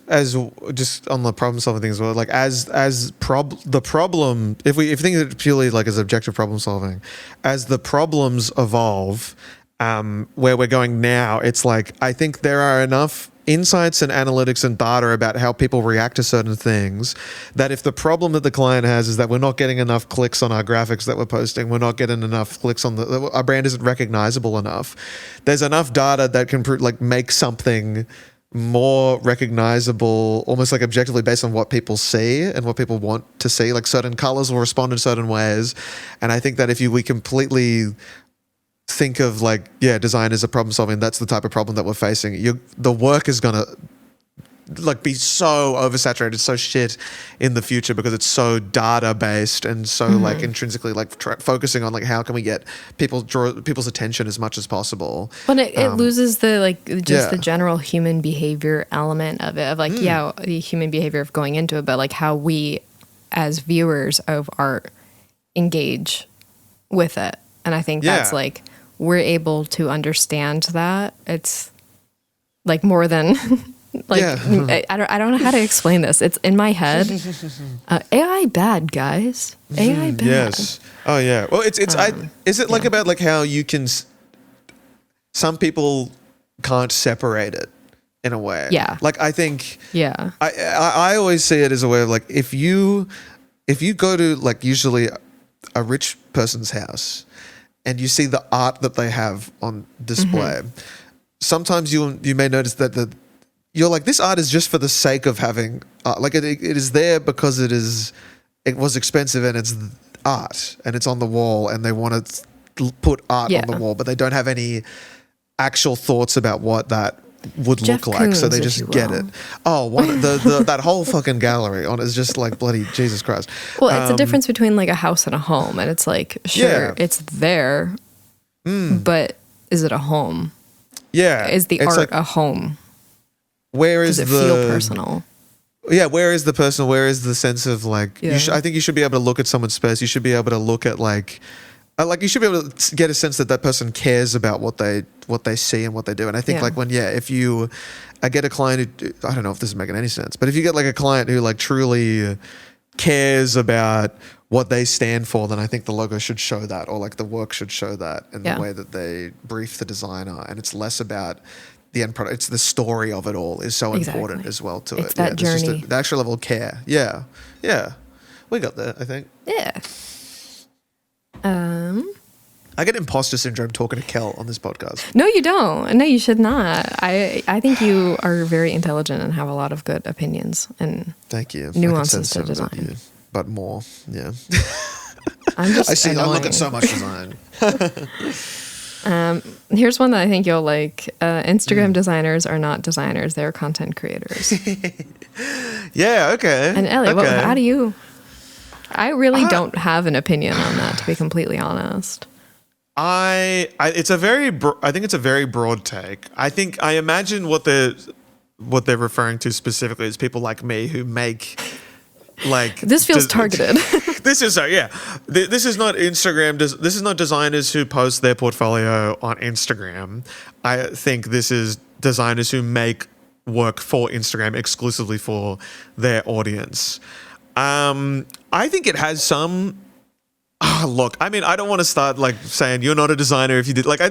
just on the problem solving thing as well, like the problem, if we think of it purely like as objective problem solving, as the problems evolve, where we're going now, it's like I think there are enough insights and analytics and data about how people react to certain things that if the problem that the client has is that we're not getting enough clicks on our graphics that we're posting, we're not getting enough clicks on our brand isn't recognizable enough, there's enough data that can like make something more recognizable, almost like objectively based on what people see and what people want to see. Like certain colors will respond in certain ways, and I think that if we completely think of like, design as a problem solving, that's the type of problem that we're facing. The work is gonna like be so oversaturated, so shit in the future because it's so data based and so like intrinsically like focusing on like how can we get draw people's attention as much as possible. But it loses the like just the general human behavior element of it, of like the human behavior of going into it, but like how we as viewers of art engage with it. And I think that's like we're able to understand that. It's like more than like I don't know how to explain this. It's in my head. AI bad, guys. AI bad. Yes. Oh yeah. Well, it's is it like about like how you can some people can't separate it in a way. Yeah. Like I think I always see it as a way of like if you go to like usually a rich person's house and you see the art that they have on display, sometimes you may notice that you're like, this art is just for the sake of having art. Like it is there because it was expensive and it's art and it's on the wall and they want to put art on the wall, but they don't have any actual thoughts about what that would Jeff look like, Koons, so they just get it. Oh, that whole fucking gallery on is just like bloody Jesus Christ. Well, it's a difference between like a house and a home, and it's like it's there, but is it a home? Yeah, is the art like, a home? Where is Does it feel personal? Yeah, where is the personal? Where is the sense of like? I think you should be able to look at someone's space. You should be able to look at like you should be able to get a sense that person cares about what they see and what they do. And I think like I get a client who, I don't know if this is making any sense, but if you get like a client who like truly cares about what they stand for, then I think the logo should show that, or like the work should show that in the way that they brief the designer. And it's less about the end product. It's the story of it all is so important as well to it's it. That journey. Just the actual level of care. Yeah. Yeah. We got there, I think. Yeah. I get imposter syndrome talking to Kel on this podcast. No, you don't. No, you should not. I think you are very intelligent and have a lot of good opinions and thank you. Nuances to design. You, but more, yeah. I'm just I look at so much design. Here's one that I think you'll like. Instagram designers are not designers; they're content creators. Yeah. Okay. And Ellie, how do you? I really don't have an opinion on that, to be completely honest. I think it's a very broad take. I imagine what they're referring to specifically is people like me who make like this feels targeted. This is This is not Instagram. This is not designers who post their portfolio on Instagram. I think this is designers who make work for Instagram exclusively for their audience. I think it has some. Look, I mean, I don't want to start like saying you're not a designer if you did. Like, I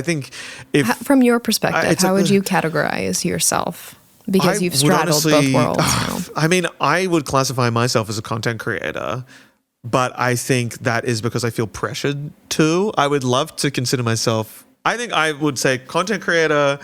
think if from your perspective, how would you categorize yourself? Because you've straddled both worlds now. I mean, I would classify myself as a content creator, but I think that is because I feel pressured to. I would love to consider myself. I think I would say content creator,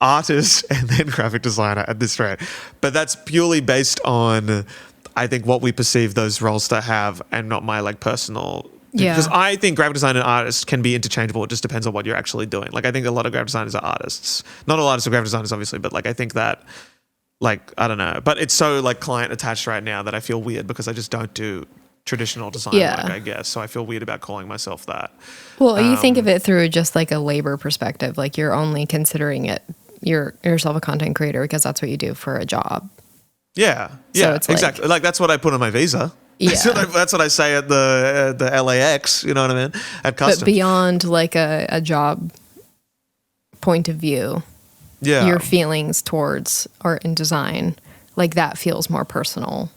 artist, and then graphic designer at this rate. But that's purely based on, I think, what we perceive those roles to have and not my like personal. Yeah. Because I think graphic design and artist can be interchangeable. It just depends on what you're actually doing. Like I think a lot of graphic designers are artists. Not all artists are graphic designers, obviously, but like I think that, like, I don't know. But it's so like client attached right now that I feel weird because I just don't do traditional design work, I guess. So I feel weird about calling myself that. Well, you think of it through just like a labor perspective. Like you're only considering it yourself a content creator because that's what you do for a job. Yeah, so it's exactly. Like that's what I put on my visa. Yeah. That's what I say at the LAX, you know what I mean? At Customs. But beyond like a job point of view, your feelings towards art and design, like that feels more personal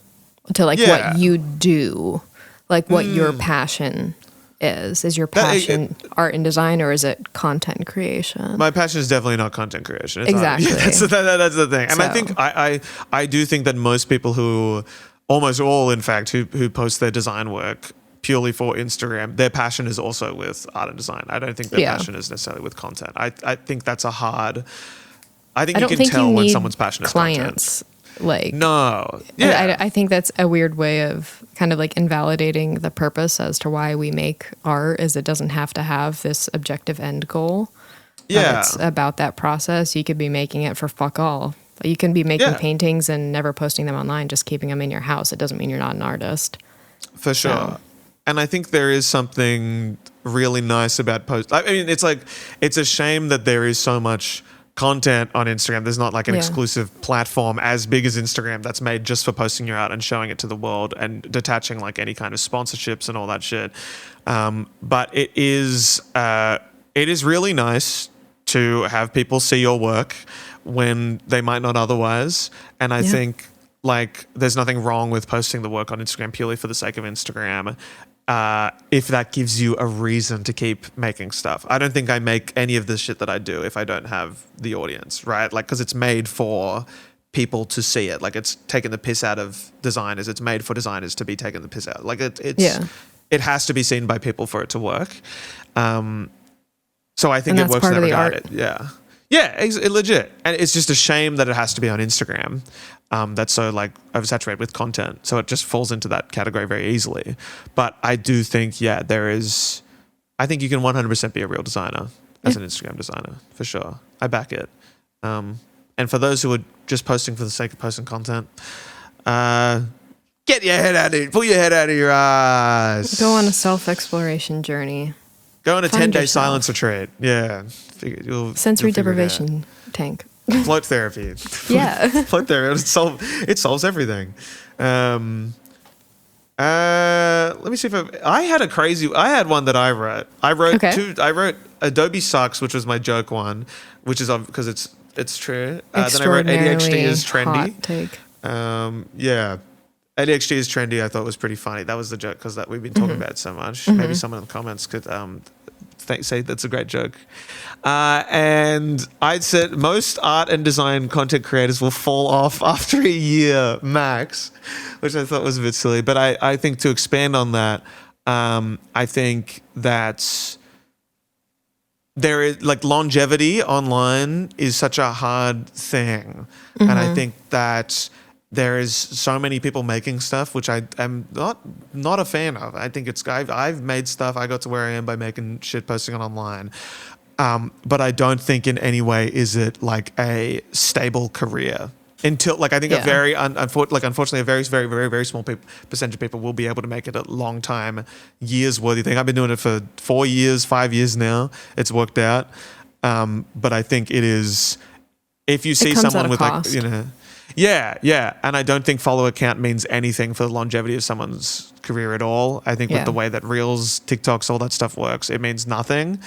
to like what you do, like what your passion is your passion art and design, or is it content creation? My passion is definitely not content creation. It's exactly. That's the thing. And I think I do think that most people almost all, in fact, who post their design work purely for Instagram, their passion is also with art and design. I don't think their passion is necessarily with content. I think that's I think you can tell when someone's passion is clients. Content. Like no, I think that's a weird way of kind of like invalidating the purpose as to why we make art, is it doesn't have to have this objective end goal. Yeah, it's about that process. You could be making it for fuck all. You can be making paintings and never posting them online, just keeping them in your house. It doesn't mean you're not an artist. For sure. So. And I think there is something really nice about post. I mean, it's like, it's a shame that there is so much content on Instagram. There's not like an exclusive platform as big as Instagram that's made just for posting your art and showing it to the world and detaching like any kind of sponsorships and all that shit. But it is really nice to have people see your work when they might not otherwise. And I think like there's nothing wrong with posting the work on Instagram purely for the sake of Instagram. If that gives you a reason to keep making stuff. I don't think I make any of the shit that I do if I don't have the audience, right? Like, because it's made for people to see it. Like, it's taken the piss out of designers. It's made for designers to be taken the piss out. Like, it has to be seen by people for it to work. So I think it works in that regard. Yeah, legit. And it's just a shame that it has to be on Instagram. That's so like oversaturated with content. So it just falls into that category very easily. But I do think, I think you can 100% be a real designer as an Instagram designer, for sure. I back it. And for those who are just posting for the sake of posting content, get your head out of it. Pull your head out of your ass. Go on a self-exploration journey. Go on a 10-day silence retreat. Yeah. Sensory deprivation tank. Float therapy. Yeah. Float therapy. It solves everything. Let me see if I had one that I wrote. I wrote Adobe sucks, which was my joke one, which is because it's true. Then I wrote ADHD is trendy. Hot take. ADHD is trendy. I thought was pretty funny. That was the joke because we've been talking about it so much. Maybe someone in the comments could say that's a great joke. And I'd said most art and design content creators will fall off after a year max, which I thought was a bit silly. But I think to expand on that, I think that there is like longevity online is such a hard thing. And I think that there is so many people making stuff, which I am not a fan of. I think I've made stuff. I got to where I am by making shit, posting it online. But I don't think in any way is it like a stable career until like I think unfortunately a very, very, very, very small percentage of people will be able to make it a long time, years worthy thing. I've been doing it for 4 years, 5 years now. It's worked out. But I think it is, if you see someone with cost. like, Yeah. And I don't think follower count means anything for the longevity of someone's career at all. I think with the way that Reels, TikToks, all that stuff works, it means nothing.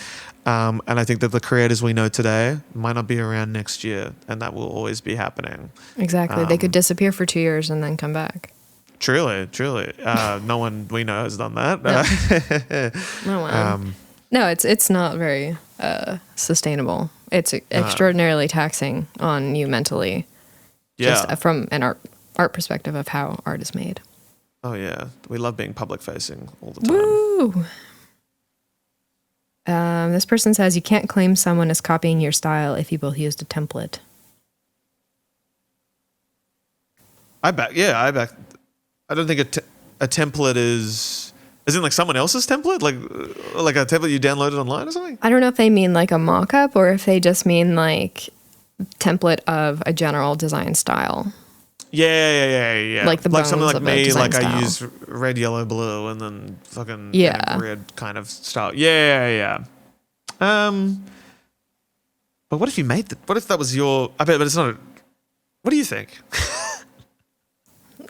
And I think that the creators we know today might not be around next year, and that will always be happening. Exactly. They could disappear for 2 years and then come back. Truly. No one we know has done that. No one. No, it's not very sustainable. It's extraordinarily taxing on you mentally. Just from an art perspective of how art is made. Oh yeah, we love being public facing all the time. Woo! This person says you can't claim someone is copying your style if you both used a template. I back. I don't think a template is in like someone else's template, like a template you downloaded online or something. I don't know if they mean like a mock-up or if they just mean like template of a general design style. Yeah. Like the bones something like of me, like style. I use red, yellow, blue, and then fucking red kind of style. Yeah. But what if you made that? What if that was your? I bet, but it's not. What do you think?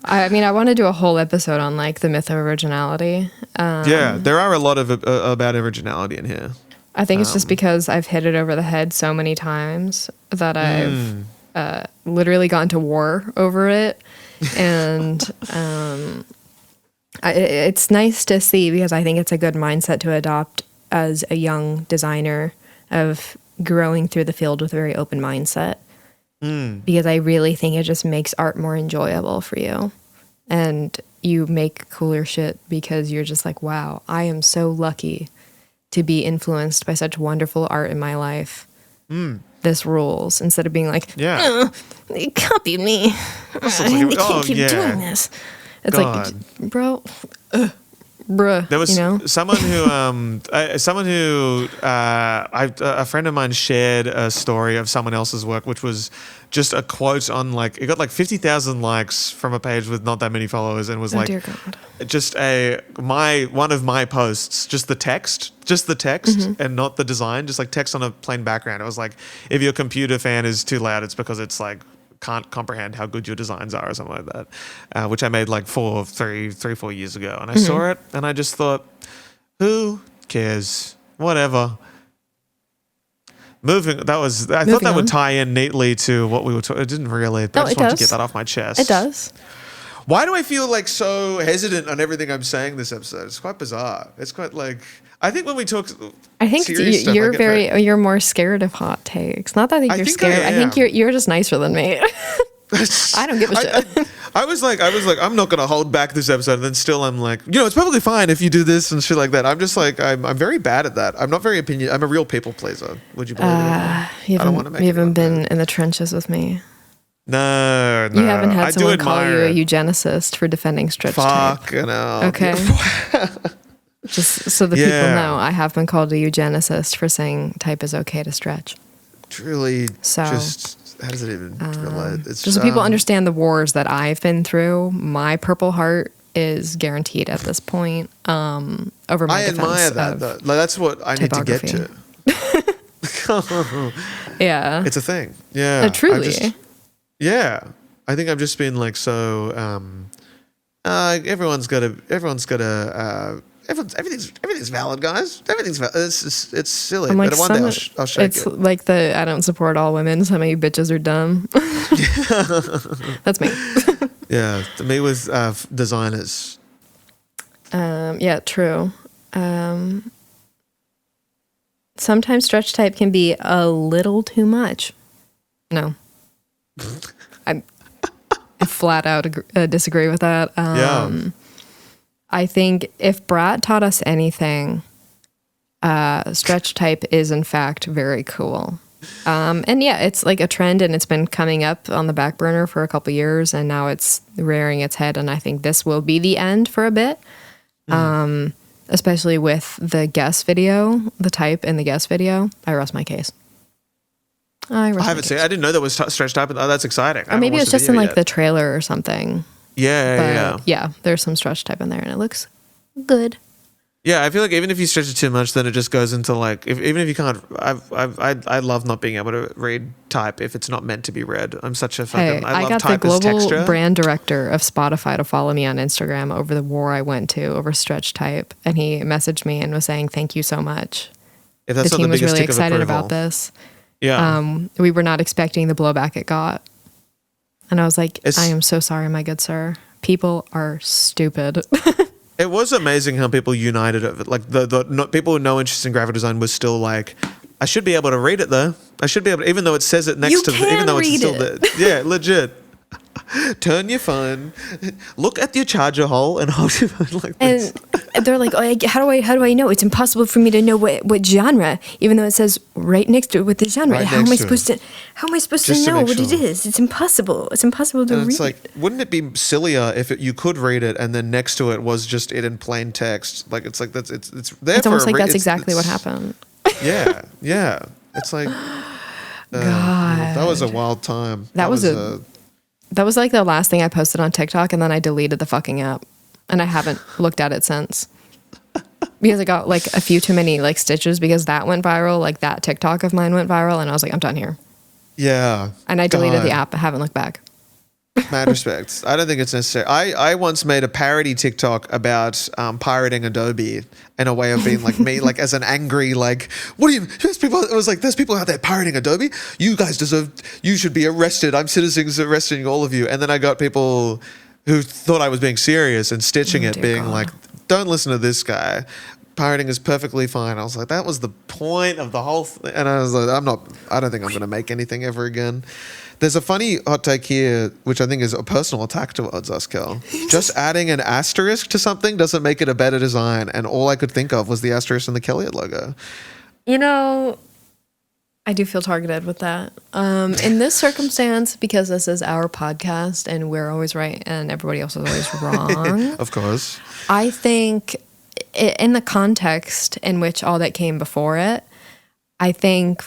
I mean, I want to do a whole episode on like the myth of originality. There are a lot of about originality in here. I think it's just because I've hit it over the head so many times that I've literally gone to war over it. And it's nice to see, because I think it's a good mindset to adopt as a young designer, of growing through the field with a very open mindset. Because I really think it just makes art more enjoyable for you. And you make cooler shit because you're just like, wow, I am so lucky to be influenced by such wonderful art in my life. This rules, instead of being like, they copied me. They can't keep doing this. It's like, bro, bruh. There was someone who a friend of mine shared a story of someone else's work, which was just a quote on, like, it got like 50,000 likes from a page with not that many followers, and was dear God. Just one of my posts, just the text, and not the design, just like text on a plain background. It was like, if your computer fan is too loud, it's because it's like can't comprehend how good your designs are, or something like that, which I made like 4 years ago. And I saw it and I just thought, who cares? Whatever. I thought that would tie in neatly to what we were talking. It didn't really, but I just wanted to get that off my chest. It does. Why do I feel like so hesitant on everything I'm saying this episode? It's quite bizarre. It's quite like, I think when we talk, I think you're more scared of hot takes. Not that I think you're scared. I think you're just nicer than me. I don't give a shit. I was like, I'm not going to hold back this episode. And then still I'm like, it's perfectly fine if you do this and shit like that. I'm just like, I'm very bad at that. I'm not very I'm a real people pleaser. Would you believe it? I don't want to make You haven't been in the trenches with me. No. You haven't had someone call you a eugenicist for defending stretch type. Fucking hell. Okay. Just so the people know, I have been called a eugenicist for saying type is okay to stretch. Truly. So, just how does it even relate? It's just so people understand the wars that I've been through. My Purple Heart is guaranteed at this point. Over my defense. I admire that, though. Like, that's what I need to get to. Yeah. It's a thing. Yeah. Truly. I think I've just been like so. Everything's valid, guys. Everything's valid. It's silly, like, but one day I'll shake it. It's like I don't support all women. Some of you bitches are dumb. That's me. Yeah, me with designers. Yeah, true. Sometimes stretch type can be a little too much. No. I flat out disagree with that. I think if Brat taught us anything, stretch type is in fact very cool. And yeah, it's like a trend, and it's been coming up on the back burner for a couple years, and now it's rearing its head, and I think this will be the end for a bit. Especially with the guest video, the type in the guest video. I rest my case. I haven't seen it. I didn't know that was stretch type. Oh, that's exciting. Or maybe it's just in like the trailer or something. Yeah. There's some stretch type in there, and it looks good. Yeah, I feel like even if you stretch it too much, then it just goes into like, even if you can't, I love not being able to read type if it's not meant to be read. I'm such a fucking, I love got type the as global texture. brand director of Spotify to follow me on Instagram over the war I went to over stretch type, and he messaged me and was saying, thank you so much. If that's the team was really excited about this. Yeah. We were not expecting the blowback it got. And I was like, I am so sorry, my good sir. People are stupid. It was amazing how people united over it. Like people with no interest in graphic design was still like, I should be able to read it though. I should be able to, even though it says it next even though it's still there. Yeah, legit. Turn your phone, look at your charger hole, and hold your phone like this. And they're like, how do I know? It's impossible for me to know what genre, even though it says right next to it with the genre. How am I supposed to know what it is? It's impossible. It's impossible to read. It's like, wouldn't it be sillier if you could read it and then next to it was just it in plain text? Like it's there. It's almost like that's exactly what happened. Yeah. It's like, God, that was a wild time. That was like the last thing I posted on TikTok, and then I deleted the fucking app, and I haven't looked at it since. Because I got like a few too many like stitches because that went viral, like that TikTok of mine went viral, and I was like, I'm done here. Yeah. And I deleted the app. I haven't looked back. Mad respect. I don't think it's necessary. I once made a parody TikTok about pirating Adobe in a way of being like me, like as an angry, like, what do you, there's people, it was like, there's people out there pirating Adobe. You guys you should be arrested. I'm citizens arresting all of you. And then I got people who thought I was being serious and stitching it, being God. Like, don't listen to this guy. Pirating is perfectly fine. I was like, that was the point of the whole thing. And I was like, I don't think I'm going to make anything ever again. There's a funny hot take here, which I think is a personal attack towards us, Kel. Just adding an asterisk to something doesn't make it a better design. And all I could think of was the asterisk in the kelliot logo. You know, I do feel targeted with that. In this circumstance, because this is our podcast and we're always right and everybody else is always wrong. Of course. I think in the context in which all that came before it, I think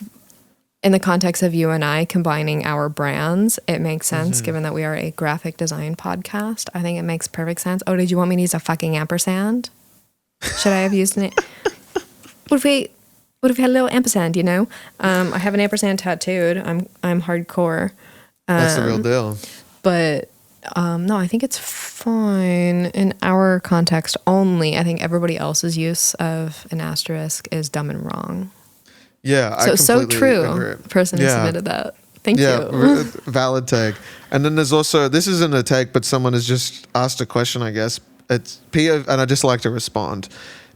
in the context of you and I combining our brands, it makes sense given that we are a graphic design podcast. I think it makes perfect sense. Oh, did you want me to use a fucking ampersand? Should I have used it? What if we had a little ampersand, you know? I have an ampersand tattooed. I'm hardcore. That's the real deal. But no, I think it's fine in our context only. I think everybody else's use of an asterisk is dumb and wrong. Yeah, so true. Agree. Person who submitted that. Thank you. Valid take. And then there's also, this isn't a take, but someone has just asked a question, I guess. It's POV, and I just like to respond.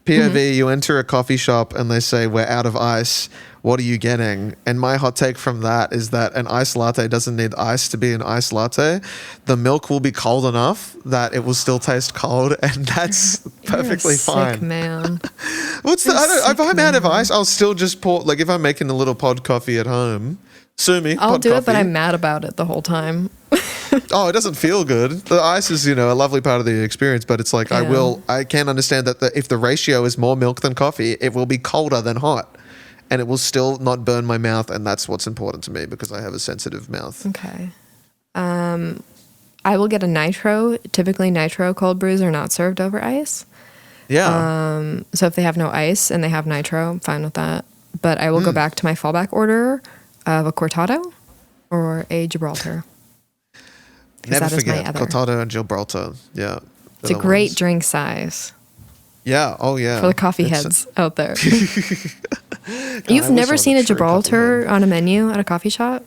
POV, you enter a coffee shop and they say, we're out of ice. What are you getting? And my hot take from that is that an iced latte doesn't need ice to be an iced latte. The milk will be cold enough that it will still taste cold, and that's perfectly fine. Sick man. If I'm out of ice, I'll still just pour, like if I'm making a little pod coffee at home, sue me. I'll do it, but I'm mad about it the whole time. Oh, it doesn't feel good. The ice is, a lovely part of the experience, but it's like I can understand that if the ratio is more milk than coffee, it will be colder than hot. And it will still not burn my mouth, and that's what's important to me because I have a sensitive mouth. Okay. I will get a nitro. Typically, nitro cold brews are not served over ice. Yeah. So if they have no ice and they have nitro, I'm fine with that. But I will go back to my fallback order of a cortado or a Gibraltar. Never forget cortado and Gibraltar. Yeah. It's a great drink size. Yeah. Oh, yeah. For the coffee heads out there. You've never seen a Gibraltar on a menu at a coffee shop?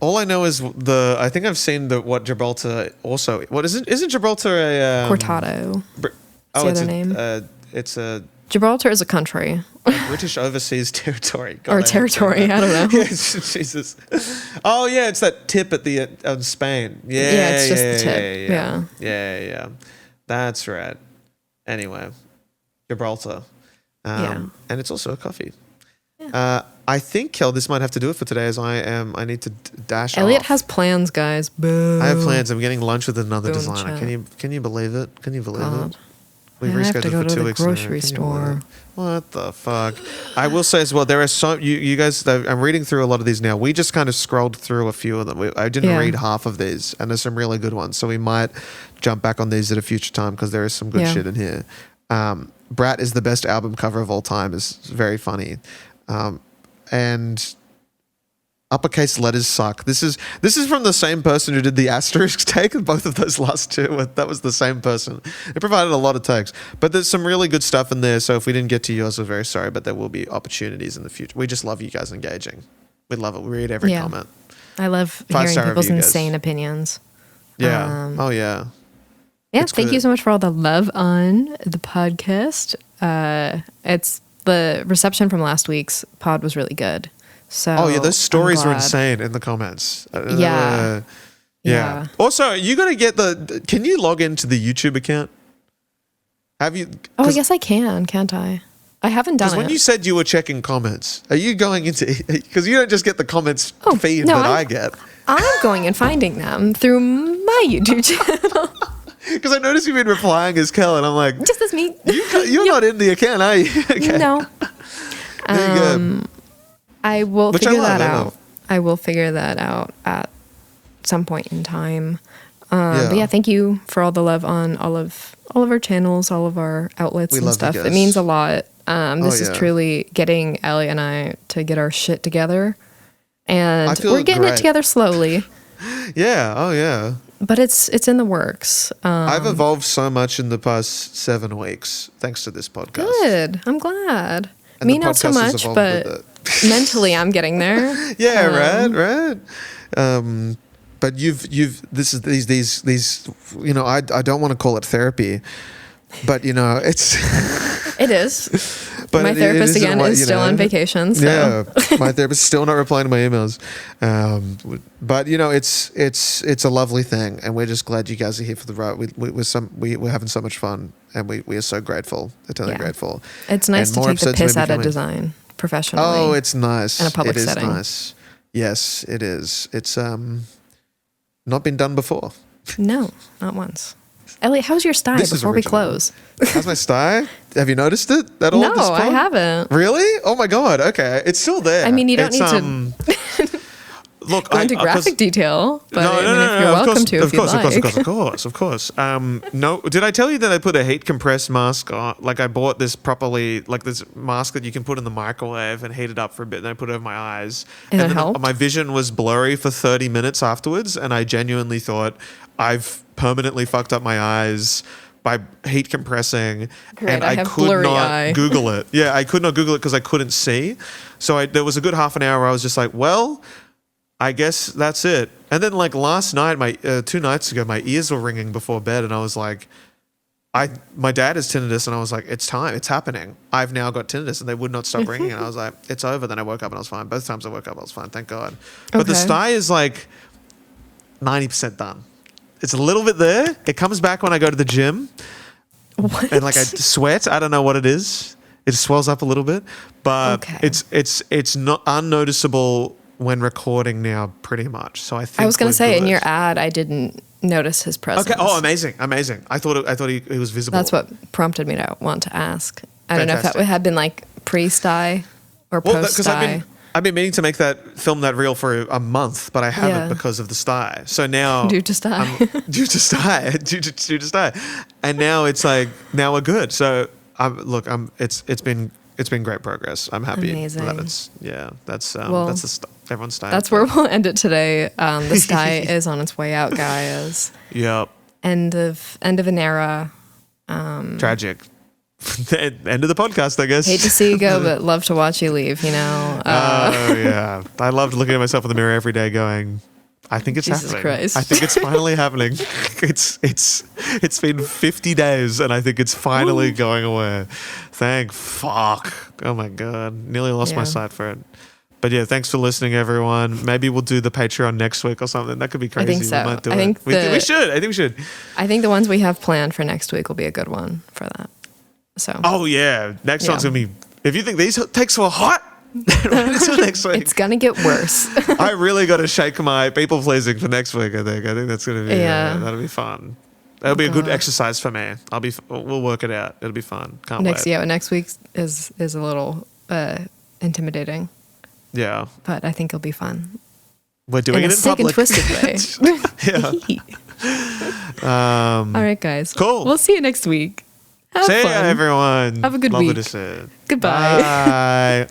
All I know is I think I've seen what Gibraltar also, isn't Gibraltar a... Cortado. It's the other name. It's a... Gibraltar is a country. A British overseas territory. God, or territory, I don't know. Yeah, Jesus. Oh, yeah, it's that tip at the of Spain. Yeah, it's just the tip. Yeah. That's right. Anyway, Gibraltar. And it's also a coffee. Yeah. I think, Kel, this might have to do it for today as I need to dash Elliot off. has plans, guys. Boo. I have plans. I'm getting lunch with another designer. Can you believe it? Can you believe it? We've rescheduled for 2 weeks. Grocery store. What the fuck? I will say as well, there are some, you guys, I'm reading through a lot of these now. We just kind of scrolled through a few of them. I didn't read half of these, and there's some really good ones. So we might jump back on these at a future time because there is some good shit in here. Brat is the best album cover of all time is very funny. And uppercase letters suck. This is from the same person who did the asterisk take. Both of those last two, that was the same person. It provided a lot of takes, but there's some really good stuff in there. So if we didn't get to yours, we're very sorry, but there will be opportunities in the future. We just love you guys engaging. We love it. We read every comment. I love hearing people's insane opinions. Yeah. Yeah, thank you so much for all the love on the podcast. It's the reception from last week's pod was really good. So those stories were insane in the comments. Yeah. Also, you got to get can you log into the YouTube account? Have you? Oh, I guess I can, can't I? I haven't done it. Because when you said you were checking comments, are you going into, because you don't just get the comments feed that I get. I'm going and finding them through my YouTube channel. Because I noticed you've been replying as Kel, and I'm like, just as me. You're not in the account, are you? Okay. No. There you go. I will figure that out. I will figure that out at some point in time. But yeah, thank you for all the love on all of our channels, all of our outlets and stuff. It means a lot. This is truly getting Ellie and I to get our shit together. And we're getting it together slowly. Yeah. Oh, yeah. but it's in the works. I've evolved so much in the past 7 weeks thanks to this podcast. Good. I'm glad. And Me not so much, but mentally I'm getting there. Yeah, right. But these you know, I don't want to call it therapy, but you know, it's it is. But my therapist again is still on vacation. So. Yeah, my therapist is still not replying to my emails. But you know, it's a lovely thing, and we're just glad you guys are here for the ride. We're having so much fun, and we are so grateful, eternally grateful. It's nice to take the piss out of design professionally. Oh, it's nice in a public setting. It is nice. Yes, it is. It's not been done before. No, not once. Elliot, how's your sty before we close? How's my sty? Have you noticed it at all? No, I haven't. Really? Oh my God. Okay. It's still there. I mean, you don't need to look, go into graphic detail, but no, you're welcome to if you'd like. Of course. No, did I tell you that I put a heat compressed mask on? Like I bought this this mask that you can put in the microwave and heat it up for a bit, and I put it over my eyes. And then it helped? My vision was blurry for 30 minutes afterwards, and I genuinely thought I've permanently fucked up my eyes by heat compressing. Great, and I could not Google it. Yeah, I could not Google it because I couldn't see. So there was a good half an hour where I was just like, well, I guess that's it. And then like last night, 2 nights ago, my ears were ringing before bed, and I was like, my dad has tinnitus, and I was like, it's time, it's happening. I've now got tinnitus, and they would not stop ringing, and I was like, it's over. Then I woke up and I was fine. Both times I woke up, I was fine, thank God. But the sty is like 90% done. It's a little bit there. It comes back when I go to the gym. What? And like I sweat. I don't know what it is. It swells up a little bit, but it's not unnoticeable when recording now, pretty much. So I think I was going to say in your ad, I didn't notice his presence. Okay. Oh, amazing. I thought he was visible. That's what prompted me to want to ask. I don't know if that had been like pre-sty or post-sty. I've been meaning to film that reel for a month, but I haven't because of the sty. So now due to sty, and now it's like now we're good. So it's been great progress. I'm happy. Amazing. That's everyone's sty. That's where we'll end it today. The sty is on its way out, guys. Yep. End of an era. Tragic. End of the podcast, I guess. Hate to see you go, but love to watch you leave, you know? Yeah. I loved looking at myself in the mirror every day going, I think it's Jesus happening. Christ. I think it's finally happening. It's been 50 days and I think it's finally going away. Thank fuck. Oh my God. Nearly lost my sight for it. But yeah, thanks for listening, everyone. Maybe we'll do the Patreon next week or something. That could be crazy. I think so. We might do I think we should. I think we should. I think the ones we have planned for next week will be a good one for that. So. Oh yeah, next one's gonna be. If you think these takes were hot, next week it's gonna get worse. I really got to shake my people pleasing for next week. I think that's gonna be. That'll be fun. That'll be a good exercise for me. We'll work it out. It'll be fun. Can't wait. Yeah, next week is a little intimidating. Yeah, but I think it'll be fun. We're doing it in sick public. and twisted way. Yeah. All right, guys. Cool. We'll see you next week. Have fun. See ya, everyone. Have a good Lovely week. to see you. Goodbye. Bye.